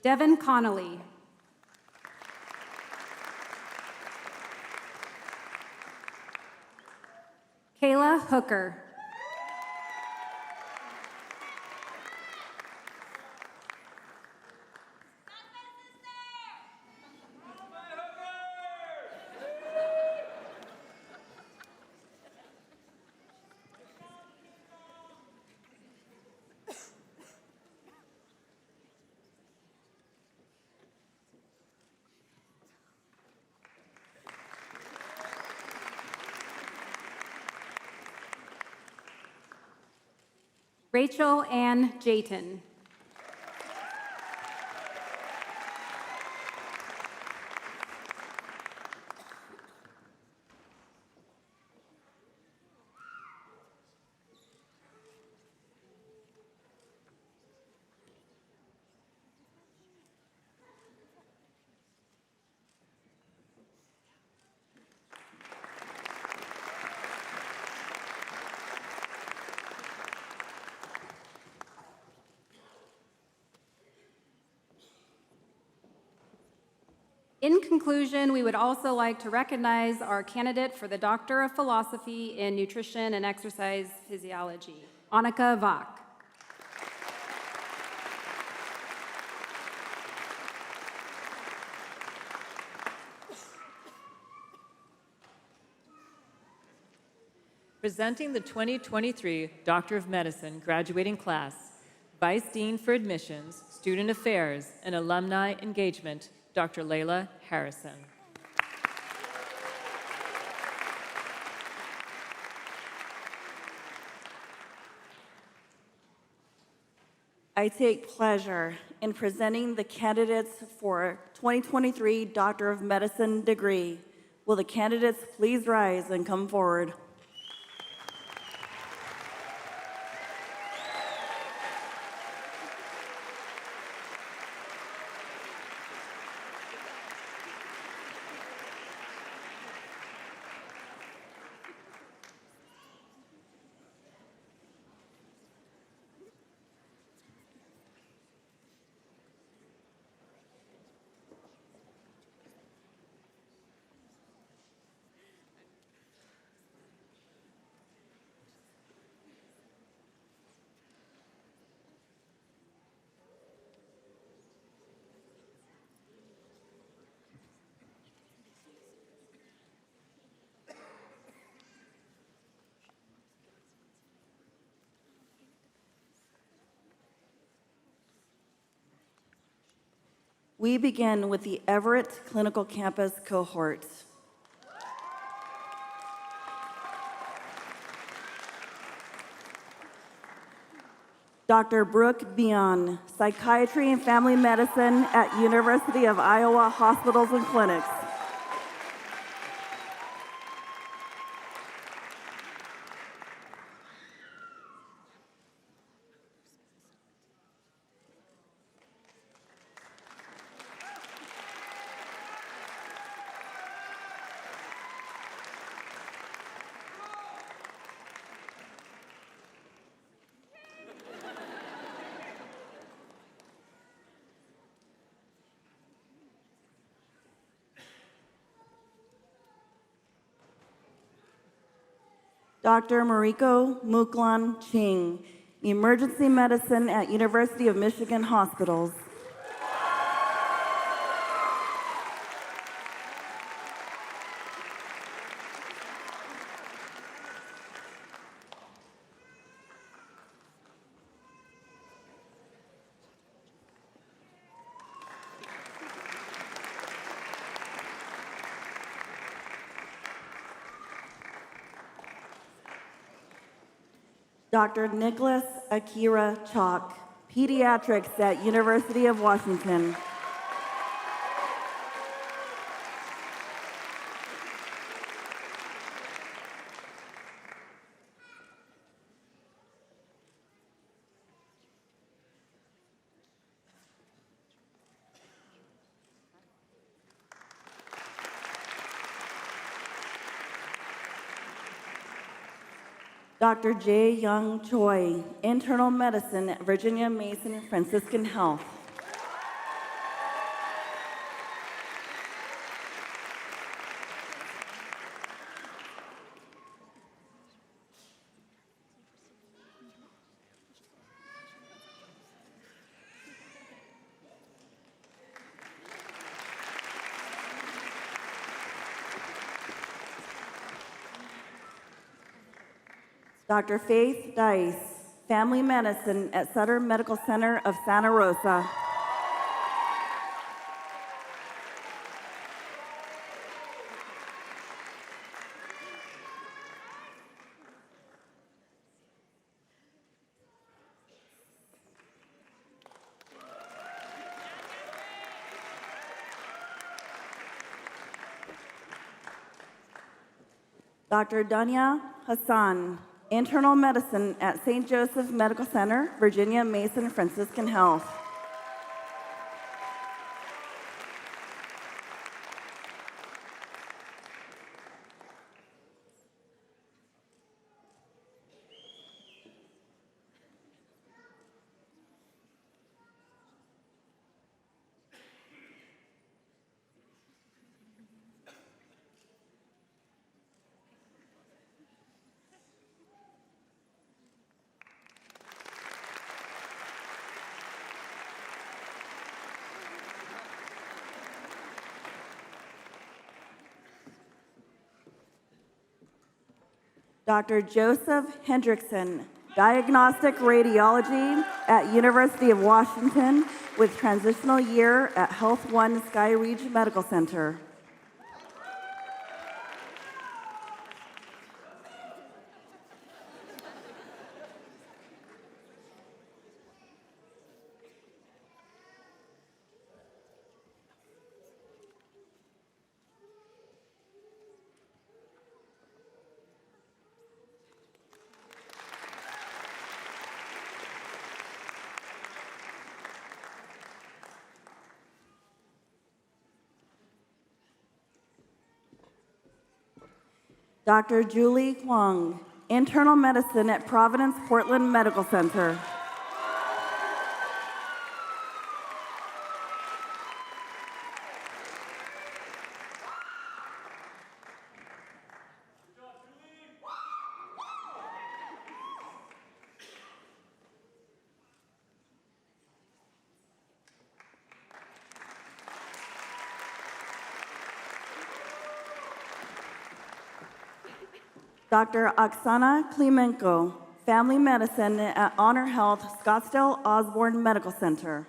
Devin Connolly. Kayla Hooker. Rachel Ann Jayton. In conclusion, we would also like to recognize our candidate for the Doctor of Philosophy in Nutrition and Exercise Physiology, Annika Vach. Presenting the 2023 Doctor of Medicine graduating class, Vice Dean for Admissions, Student Affairs, and Alumni Engagement, Dr. Layla Harrison. I take pleasure in presenting the candidates for 2023 Doctor of Medicine degree, Will the candidates please rise and come forward? We begin with the Everett Clinical Campus cohort. Dr. Brooke Bion, Psychiatry and Family Medicine at University of Iowa Hospitals and Clinics. Dr. Mariko Muklan Ching, Emergency Medicine at University of Michigan Hospitals. Dr. Nicholas Akira Chalk, Pediatrics at University of Washington. Dr. Jae Young Choi, Internal Medicine at Virginia Mason Franciscan Health. Dr. Faith Dice, Family Medicine at Sutter Medical Center of Santa Rosa. Dr. Danya Hassan, Internal Medicine at St. Joseph Medical Center, Virginia Mason Franciscan Health. Dr. Joseph Hendrickson, Diagnostic Radiology at University of Washington with transitional year at Health One Skyreach Medical Center. Dr. Julie Huang, internal medicine at Providence Portland Medical Center. Dr. Oksana Klimenko, family medicine at Honor Health Scottsdale Osborne Medical Center.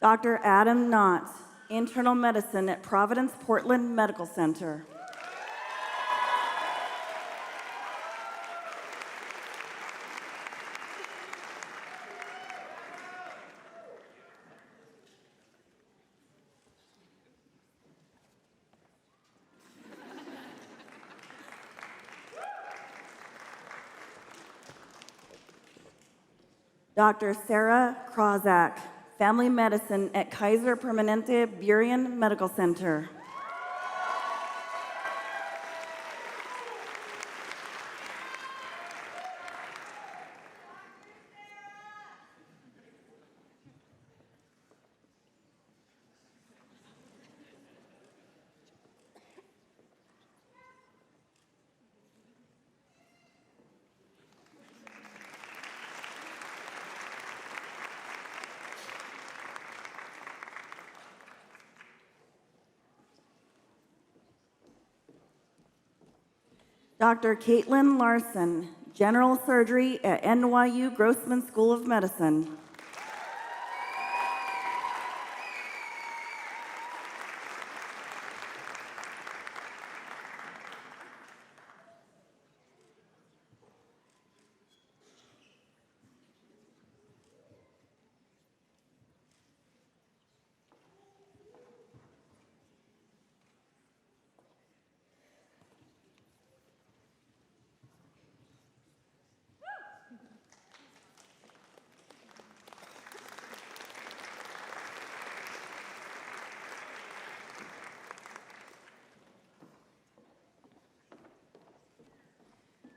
Dr. Adam Knott, internal medicine at Providence Portland Medical Center. Dr. Sarah Krozak, family medicine at Kaiser Permanente Burien Medical Center. Dr. Caitlin Larson, general surgery at NYU Grossman School of Medicine.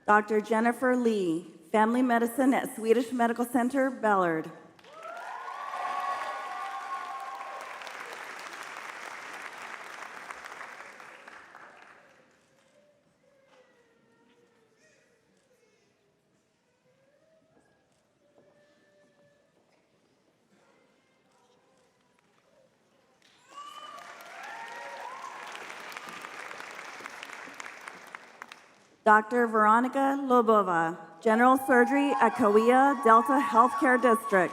Dr. Jennifer Lee, family medicine at Swedish Medical Center, Ballard. Dr. Veronica Lobova, general surgery at Kauai Delta Healthcare District.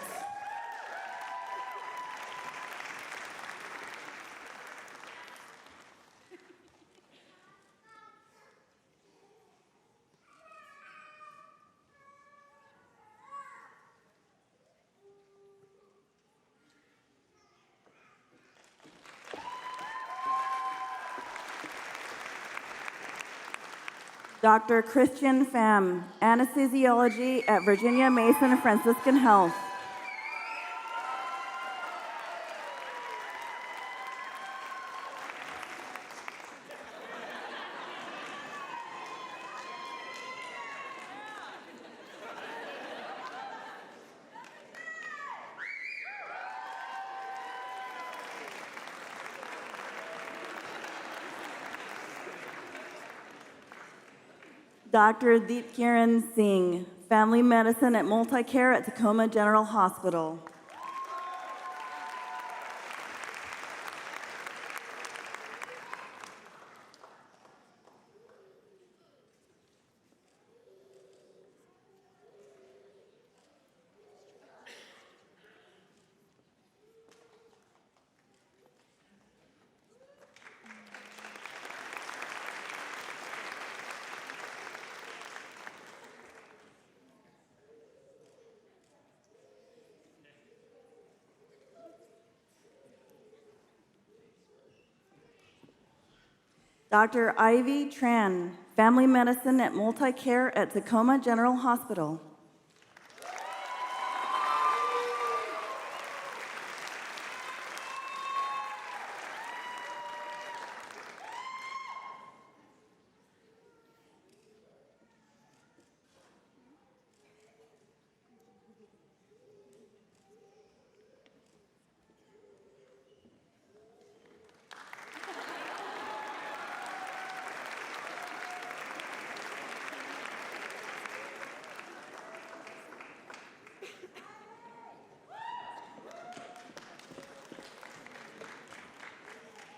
Dr. Christian Pham, anesthesiology at Virginia Mason Franciscan Health. Dr. Deepkiran Singh, family medicine at Multicare at Tacoma General Hospital. Dr. Ivy Tran, Family Medicine at Multi-Care at Tacoma General Hospital.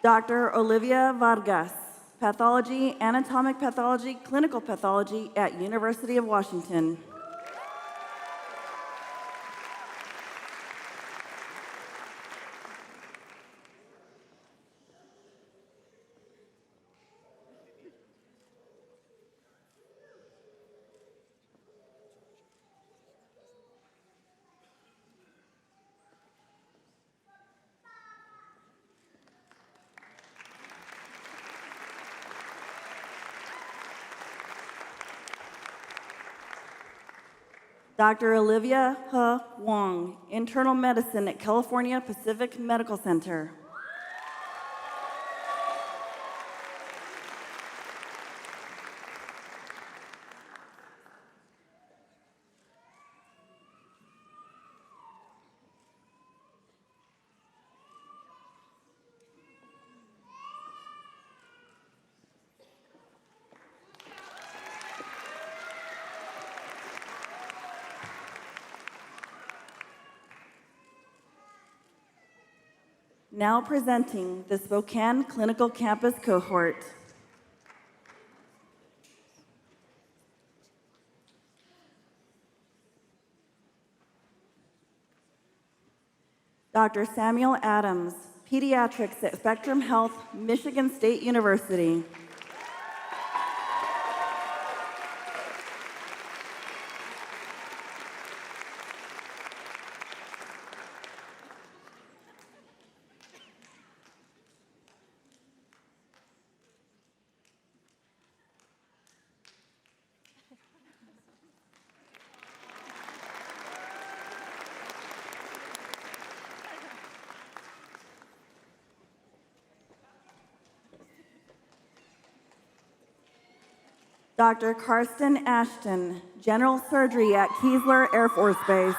Dr. Olivia Vargas, Pathology, Anatomic Pathology, Clinical Pathology at University of Washington. Dr. Olivia He Wong, Internal Medicine at California Pacific Medical Center. Now presenting the Spokane Clinical Campus Cohort. Dr. Samuel Adams, Pediatrics at Spectrum Health, Michigan State University. Dr. Karsten Ashton, General Surgery at Keesler Air Force Base.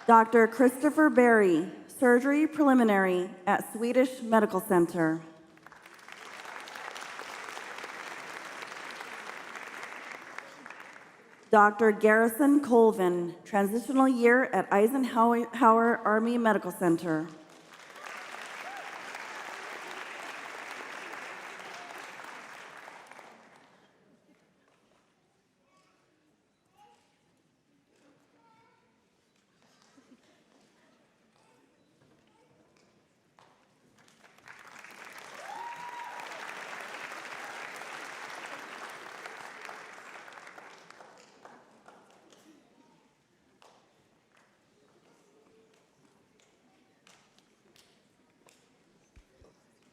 Dr. Christopher Berry, Surgery Preliminary at Swedish Medical Center. Dr. Garrison Colvin, Transitional Year at Eisenhower Army Medical Center.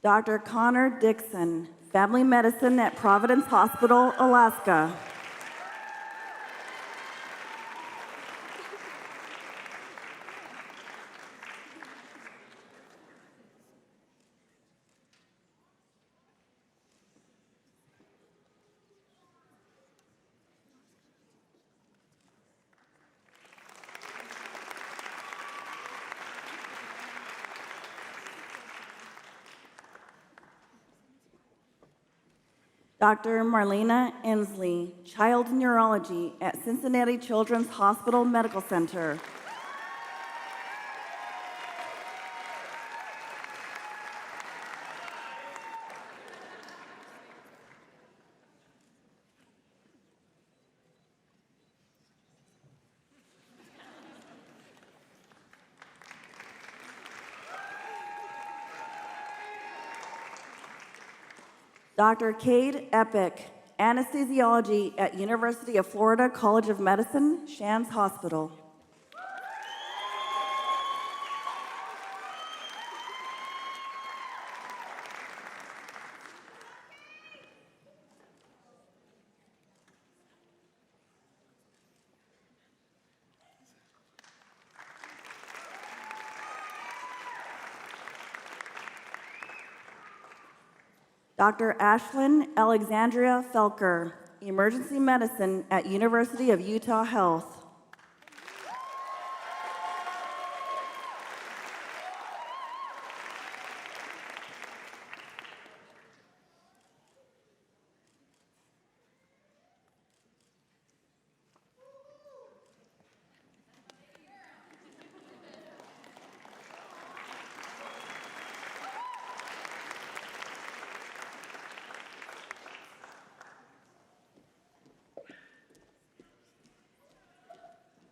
Dr. Connor Dixon, Family Medicine at Providence Hospital, Alaska. Dr. Marlena Ensley, Child Neurology at Cincinnati Children's Hospital Medical Center. Dr. Cade Epic, anesthesiology at University of Florida College of Medicine, Shands Hospital. Dr. Ashlyn Alexandria Felker, emergency medicine at University of Utah Health.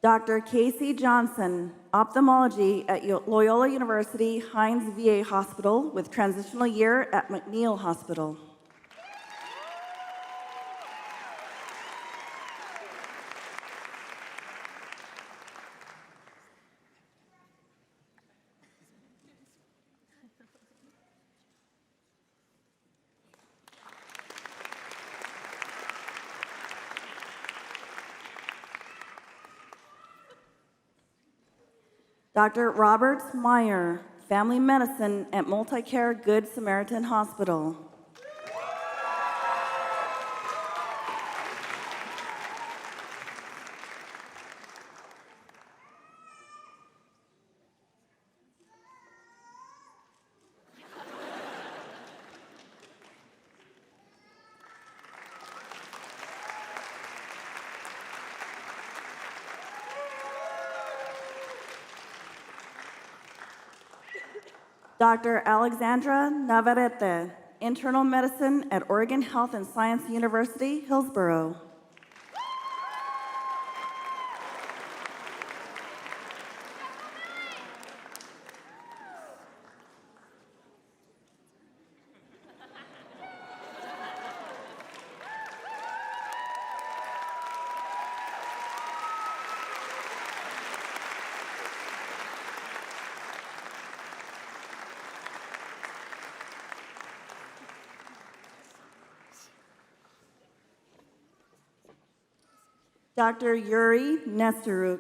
Dr. Casey Johnson, ophthalmology at Loyola University Hines VA Hospital with transitional year at McNeil Hospital. Dr. Robert Meyer, family medicine at Multicare Good Samaritan Hospital. Dr. Alexandra Navarrete, internal medicine at Oregon Health and Science University, Hillsborough. Dr. Yuri Nesteruk.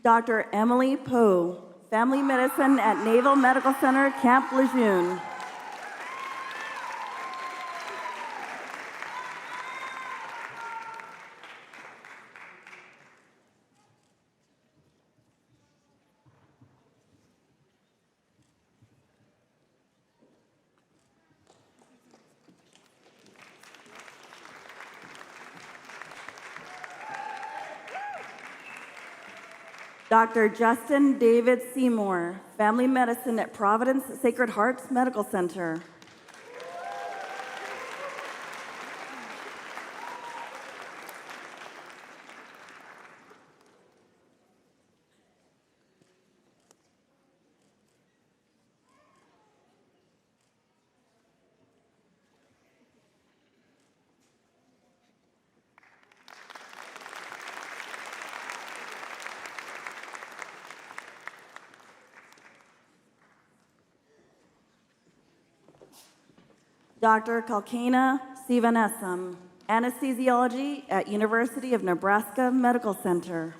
Dr. Emily Poe, family medicine at Naval Medical Center, Camp Lejeune. Dr. Justin David Seymour, family medicine at Providence Sacred Hearts Medical Center. Dr. Kalkana Sivanessam, anesthesiology at University of Nebraska Medical Center.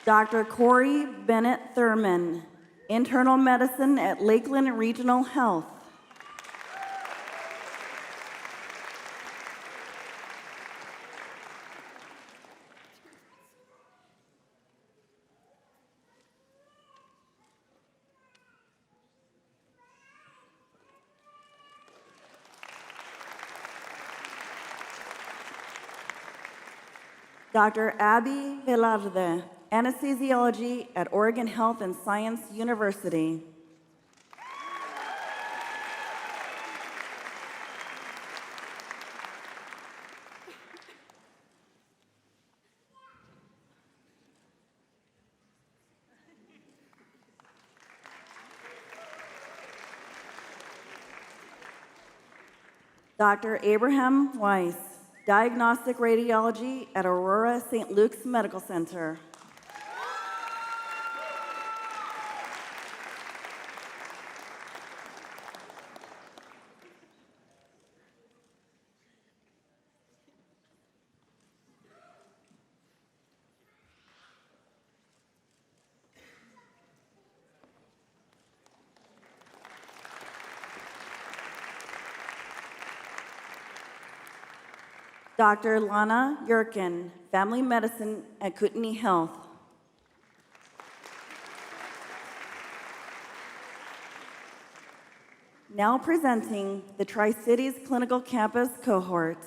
Dr. Corey Bennett Thurman, internal medicine at Lakeland Regional Health. Dr. Abby Velarde, anesthesiology at Oregon Health and Science University. Dr. Abraham Weiss, diagnostic radiology at Aurora St. Luke's Medical Center. Dr. Lana Yurkin, family medicine at Kootenai Health. Now presenting the Tri-Cities Clinical Campus cohort.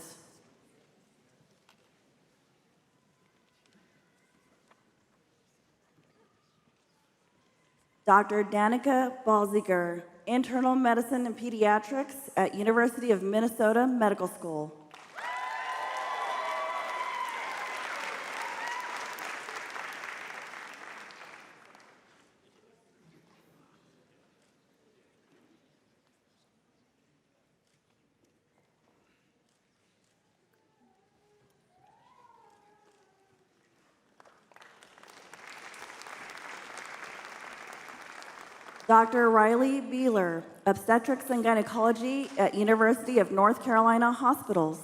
Dr. Danica Balziger, internal medicine and pediatrics at University of Minnesota Medical School. Dr. Riley Beeler, obstetrics and gynecology at University of North Carolina Hospitals.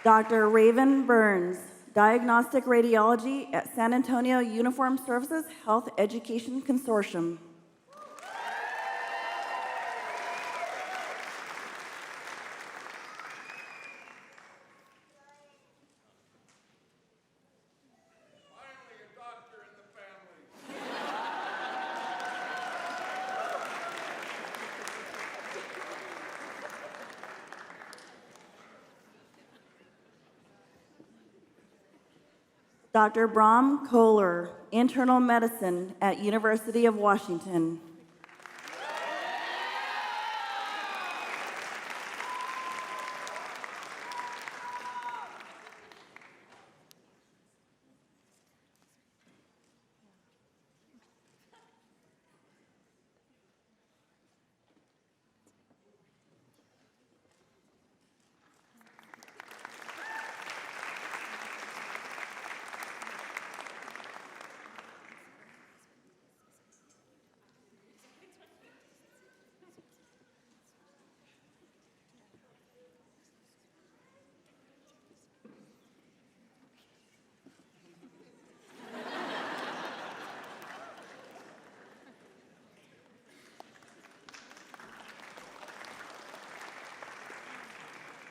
Dr. Raven Burns, diagnostic radiology at San Antonio Uniformed Services Health Education Consortium. Dr. Bram Kohler, internal medicine at University of Washington.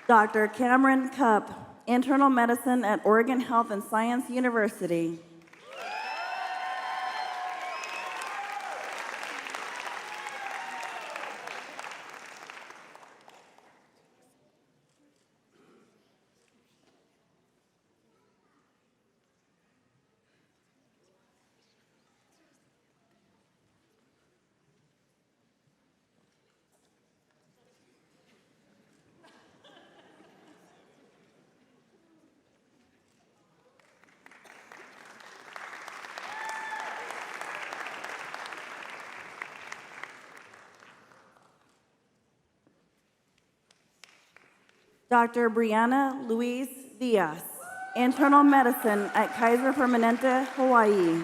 Dr. Cameron Cupp, internal medicine at Oregon Health and Science University. Dr. Brianna Louise Diaz, internal medicine at Kaiser Permanente, Hawaii.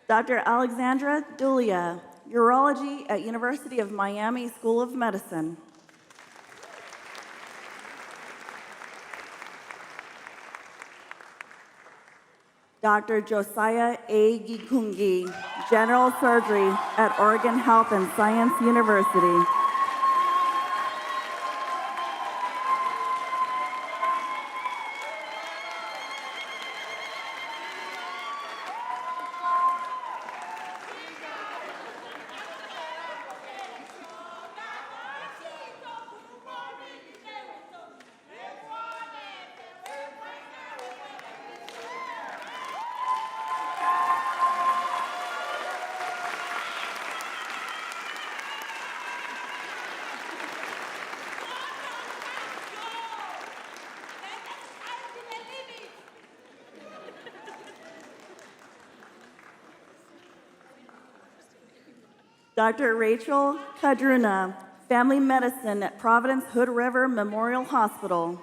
Dr. Alexandra Dulia, urology at University of Miami School of Medicine. Dr. Josiah A. Gikungi, general surgery at Oregon Health and Science University. Dr. Rachel Kudrana, family medicine at Providence Hood River Memorial Hospital.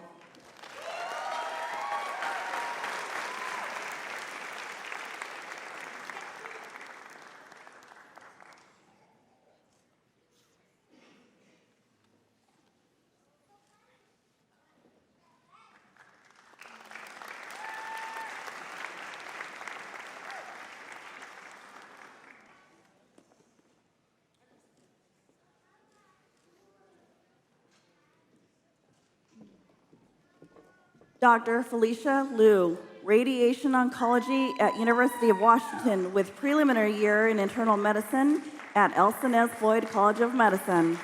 Dr. Felicia Liu, radiation oncology at University of Washington with preliminary year in internal medicine at Elson Floyd College of Medicine.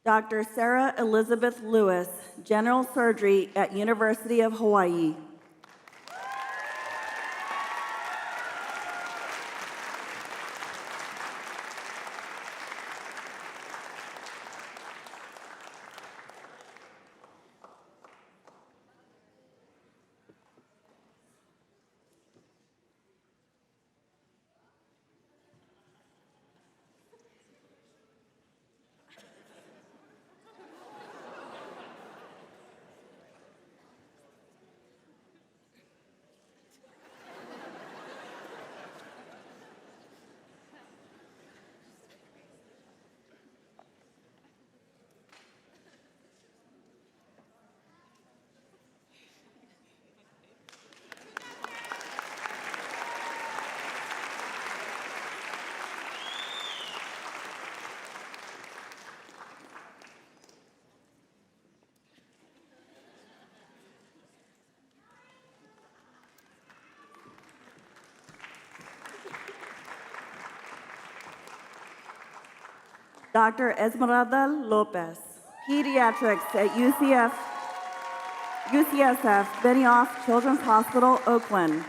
Dr. Sarah Elizabeth Lewis, general surgery at University of Hawaii. Dr. Esmeralda Lopez, pediatrics at UCSF Benioff Children's Hospital, Oakland.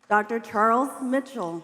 Dr. Charles Mitchell.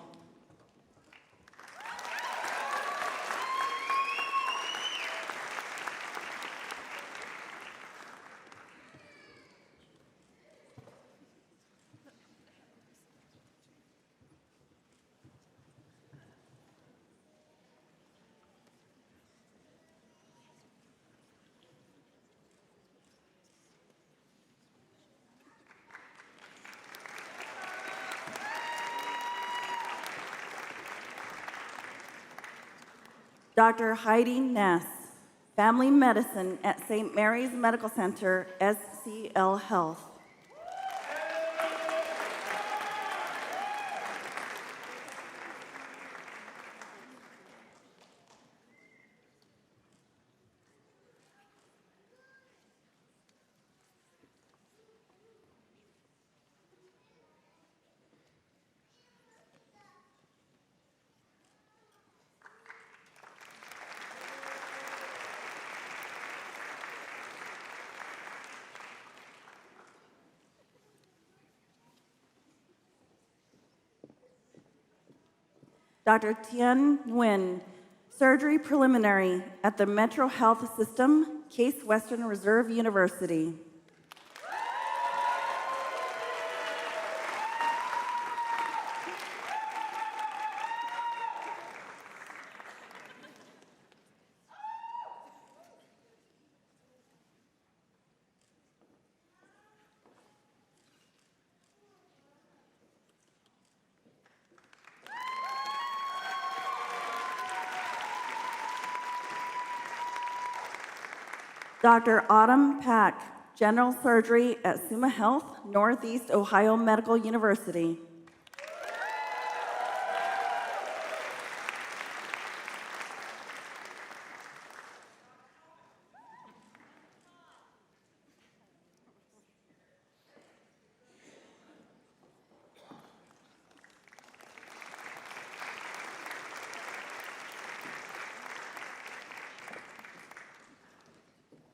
Dr. Heidi Ness, Family Medicine at St. Mary's Medical Center, SCL Health. Dr. Tien Nguyen, Surgery Preliminary at the Metro Health System, Case Western Reserve University. Dr. Autumn Pack, General Surgery at Summa Health, Northeast Ohio Medical University.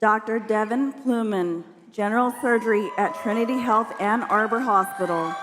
Dr. Devin Pluman, General Surgery at Trinity Health Ann Arbor Hospital.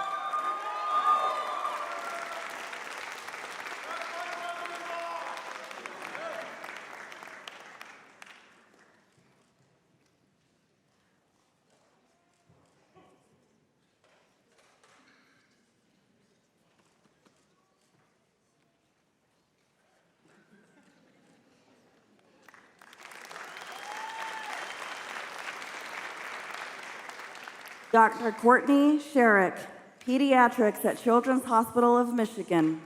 Dr. Courtney Sherrick, Pediatrics at Children's Hospital of Michigan.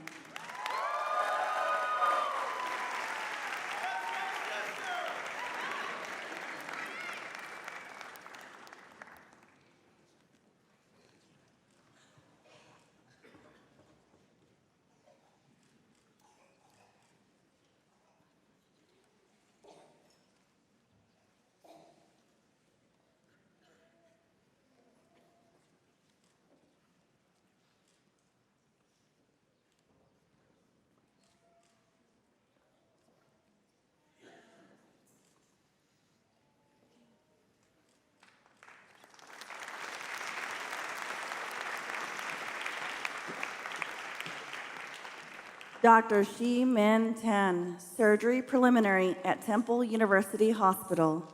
Dr. Shi Min Tan, Surgery Preliminary at Temple University Hospital.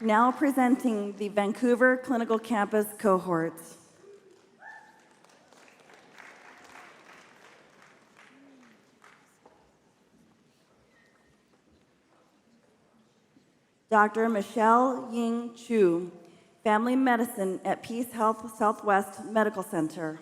Now presenting the Vancouver Clinical Campus cohorts. Dr. Michelle Ying Chu, Family Medicine at Peace Health Southwest Medical Center.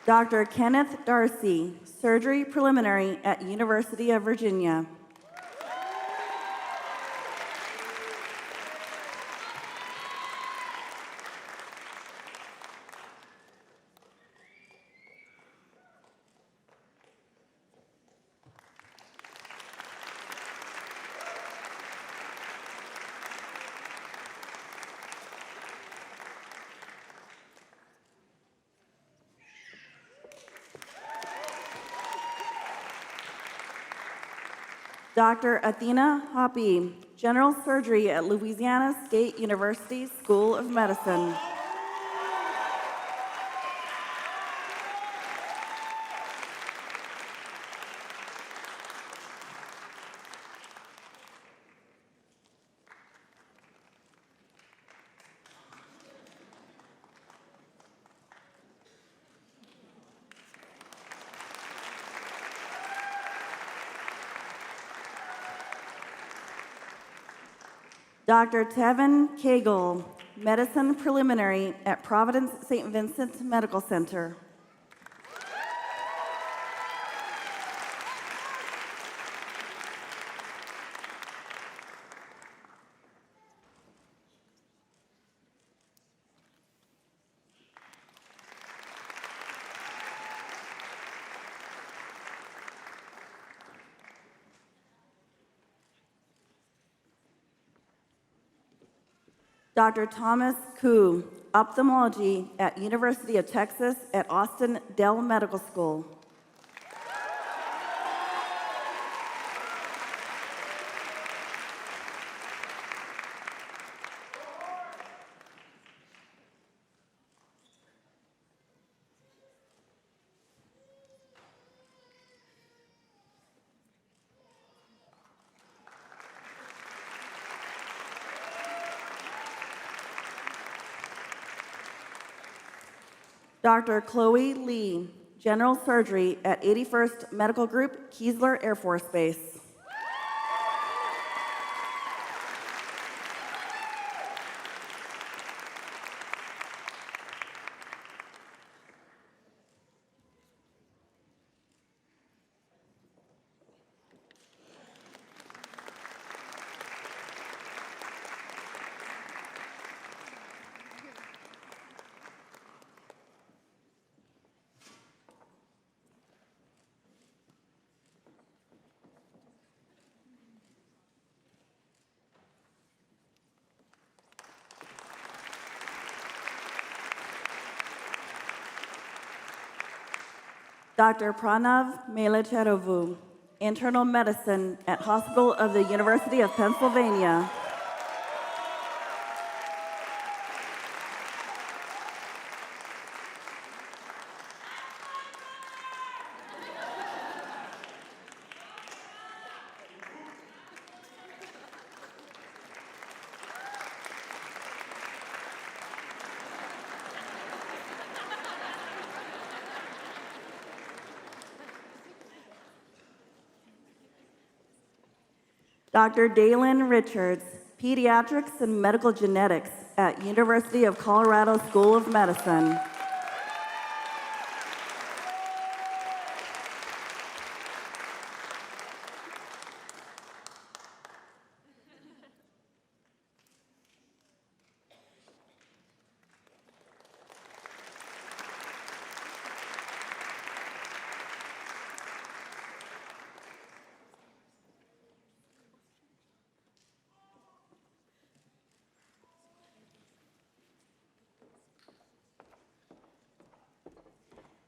Dr. Kenneth Darcy, Surgery Preliminary at University of Virginia. Dr. Athena Hoppy, General Surgery at Louisiana State University School of Medicine. Dr. Tevin Cagle, Medicine Preliminary at Providence St. Vincent Medical Center. Dr. Thomas Koo, Ophthalmology at University of Texas at Austin Dell Medical School. Dr. Chloe Lee, General Surgery at 81st Medical Group, Keesler Air Force Base. Dr. Pranav Melacharovu, Internal Medicine at Hospital of the University of Pennsylvania. Dr. Dalen Richards, Pediatrics and Medical Genetics at University of Colorado School of Medicine.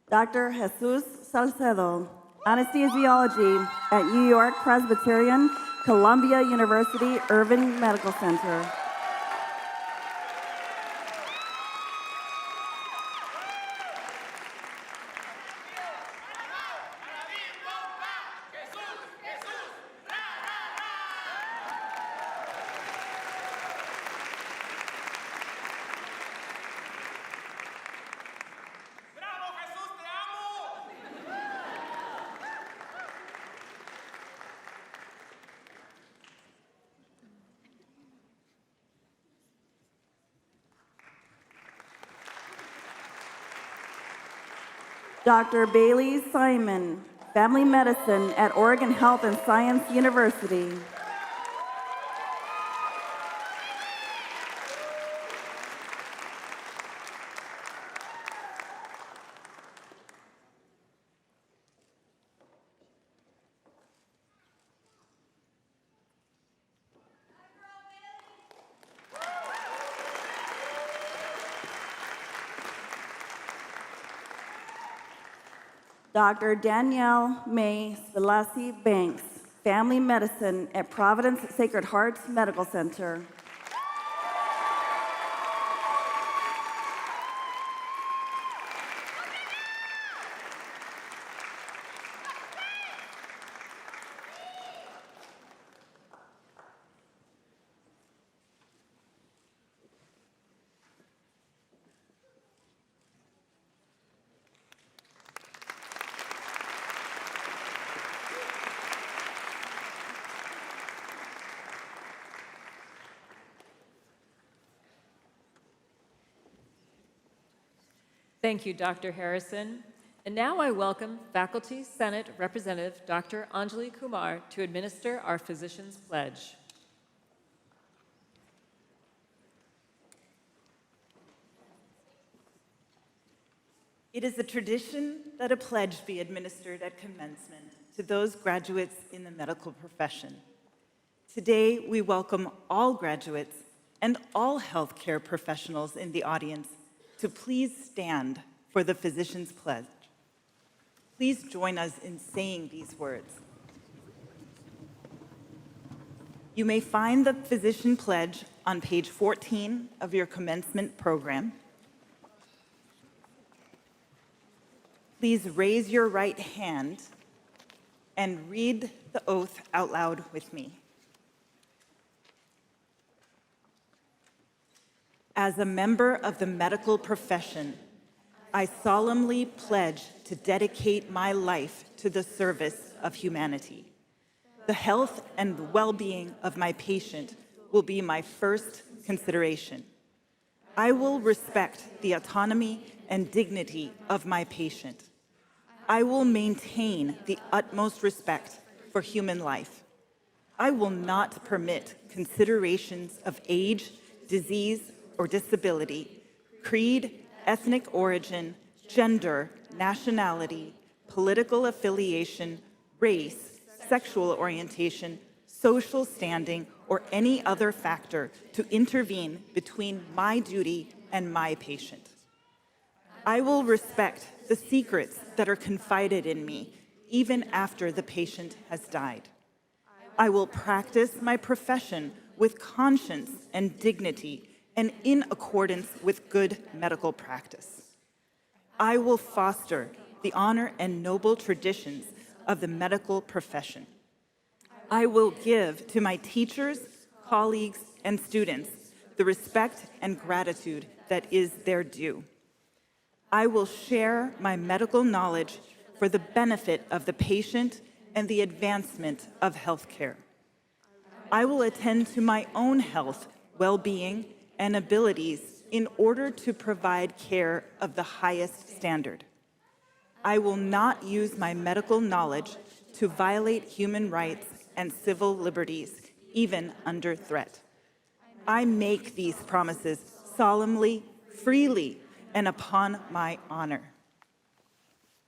Dr. Jesus Salcedo, Anesthesiology at New York Presbyterian, Columbia University Irving Medical Center. Dr. Bailey Simon, Family Medicine at Oregon Health and Science University. Dr. Danielle May Selassie Banks, Family Medicine at Providence Sacred Heart Medical Center. Thank you, Dr. Harrison. And now I welcome Faculty Senate Representative Dr. Anjali Kumar to administer our Physician's Pledge. It is a tradition that a pledge be administered at commencement to those graduates in the medical profession. Today, we welcome all graduates and all healthcare professionals in the audience to please stand for the Physician's Pledge. Please join us in saying these words. You may find the Physician Pledge on page 14 of your commencement program. Please raise your right hand and read the oath out loud with me. As a member of the medical profession, I solemnly pledge to dedicate my life to the service of humanity. The health and well-being of my patient will be my first consideration. I will respect the autonomy and dignity of my patient. I will maintain the utmost respect for human life. I will not permit considerations of age, disease, or disability, creed, ethnic origin, gender, nationality, political affiliation, race, sexual orientation, social standing, or any other factor to intervene between my duty and my patient. I will respect the secrets that are confided in me, even after the patient has died. I will practice my profession with conscience and dignity and in accordance with good medical practice. I will foster the honor and noble traditions of the medical profession. I will give to my teachers, colleagues, and students the respect and gratitude that is their due. I will share my medical knowledge for the benefit of the patient and the advancement of healthcare. I will attend to my own health, well-being, and abilities in order to provide care of the highest standard. I will not use my medical knowledge to violate human rights and civil liberties, even under threat. I make these promises solemnly, freely, and upon my honor.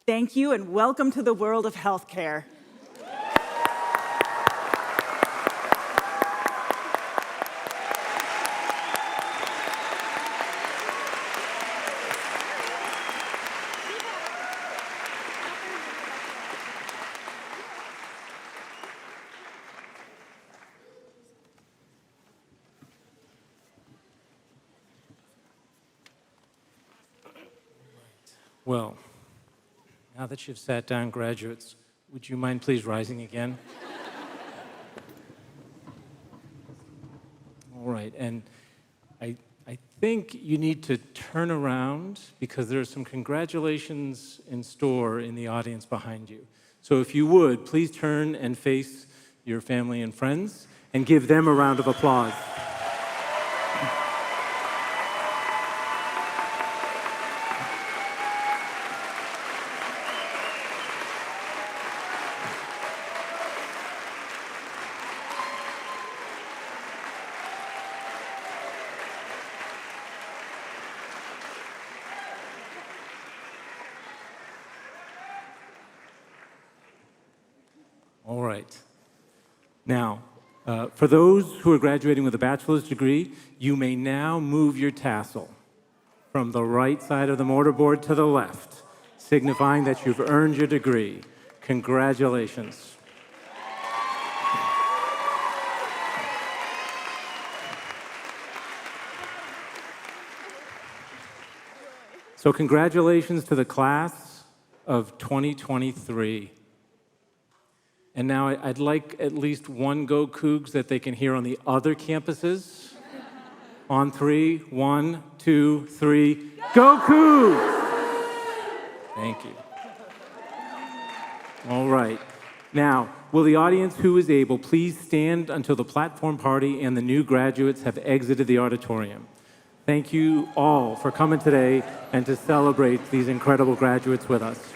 Thank you, and welcome to the world of healthcare. Well, now that you've sat down, graduates, would you mind please rising again? All right, and I think you need to turn around because there are some congratulations in store in the audience behind you. So if you would, please turn and face your family and friends and give them a round of applause. All right. Now, for those who are graduating with a bachelor's degree, you may now move your tassel from the right side of the mortarboard to the left, signifying that you've earned your degree. Congratulations. So congratulations to the class of 2023. And now I'd like at least one Go Cougs that they can hear on the other campuses. On 3, 1, 2, 3, Go Cougs! Thank you. All right. Now, will the audience who is able please stand until the platform party and the new graduates have exited the auditorium? Thank you all for coming today and to celebrate these incredible graduates with us.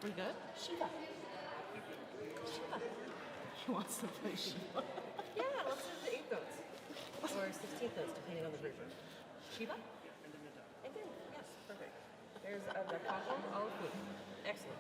We good? Shiva. Shiva. He wants to play Shiva. Yeah, let's do the 8th notes. Or 16th notes, depending on the version. Shiva? I did, yes, perfect. There's the cockle, all food. Excellent.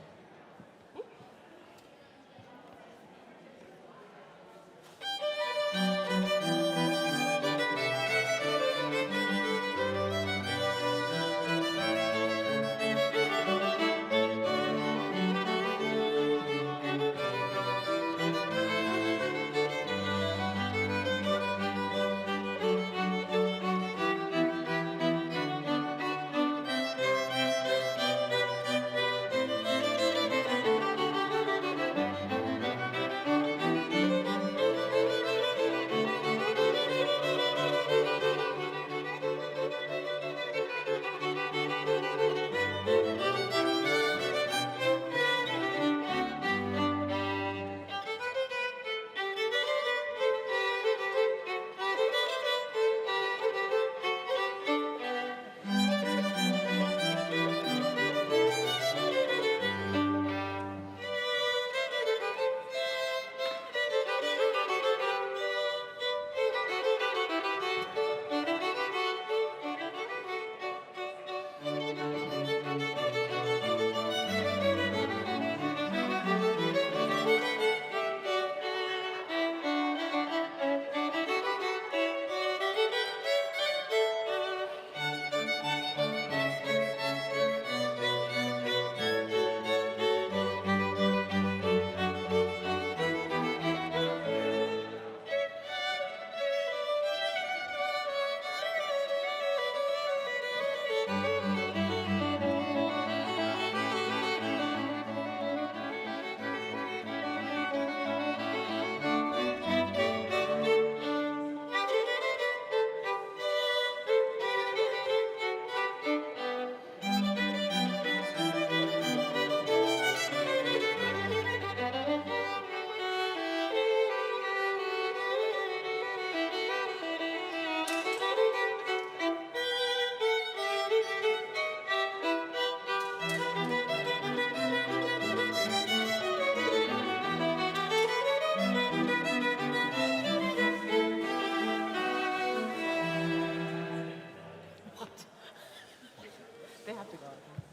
They have to go.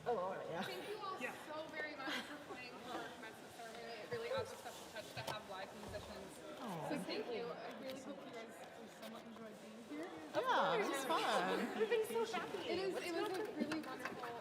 Oh, all right, yeah. Thank you all so very much for playing for our commencement ceremony. It really adds a special touch to have live musicians. So thank you. I really hope you guys somewhat enjoyed being here. Yeah, it was fun. Everybody's so happy. It was a really wonderful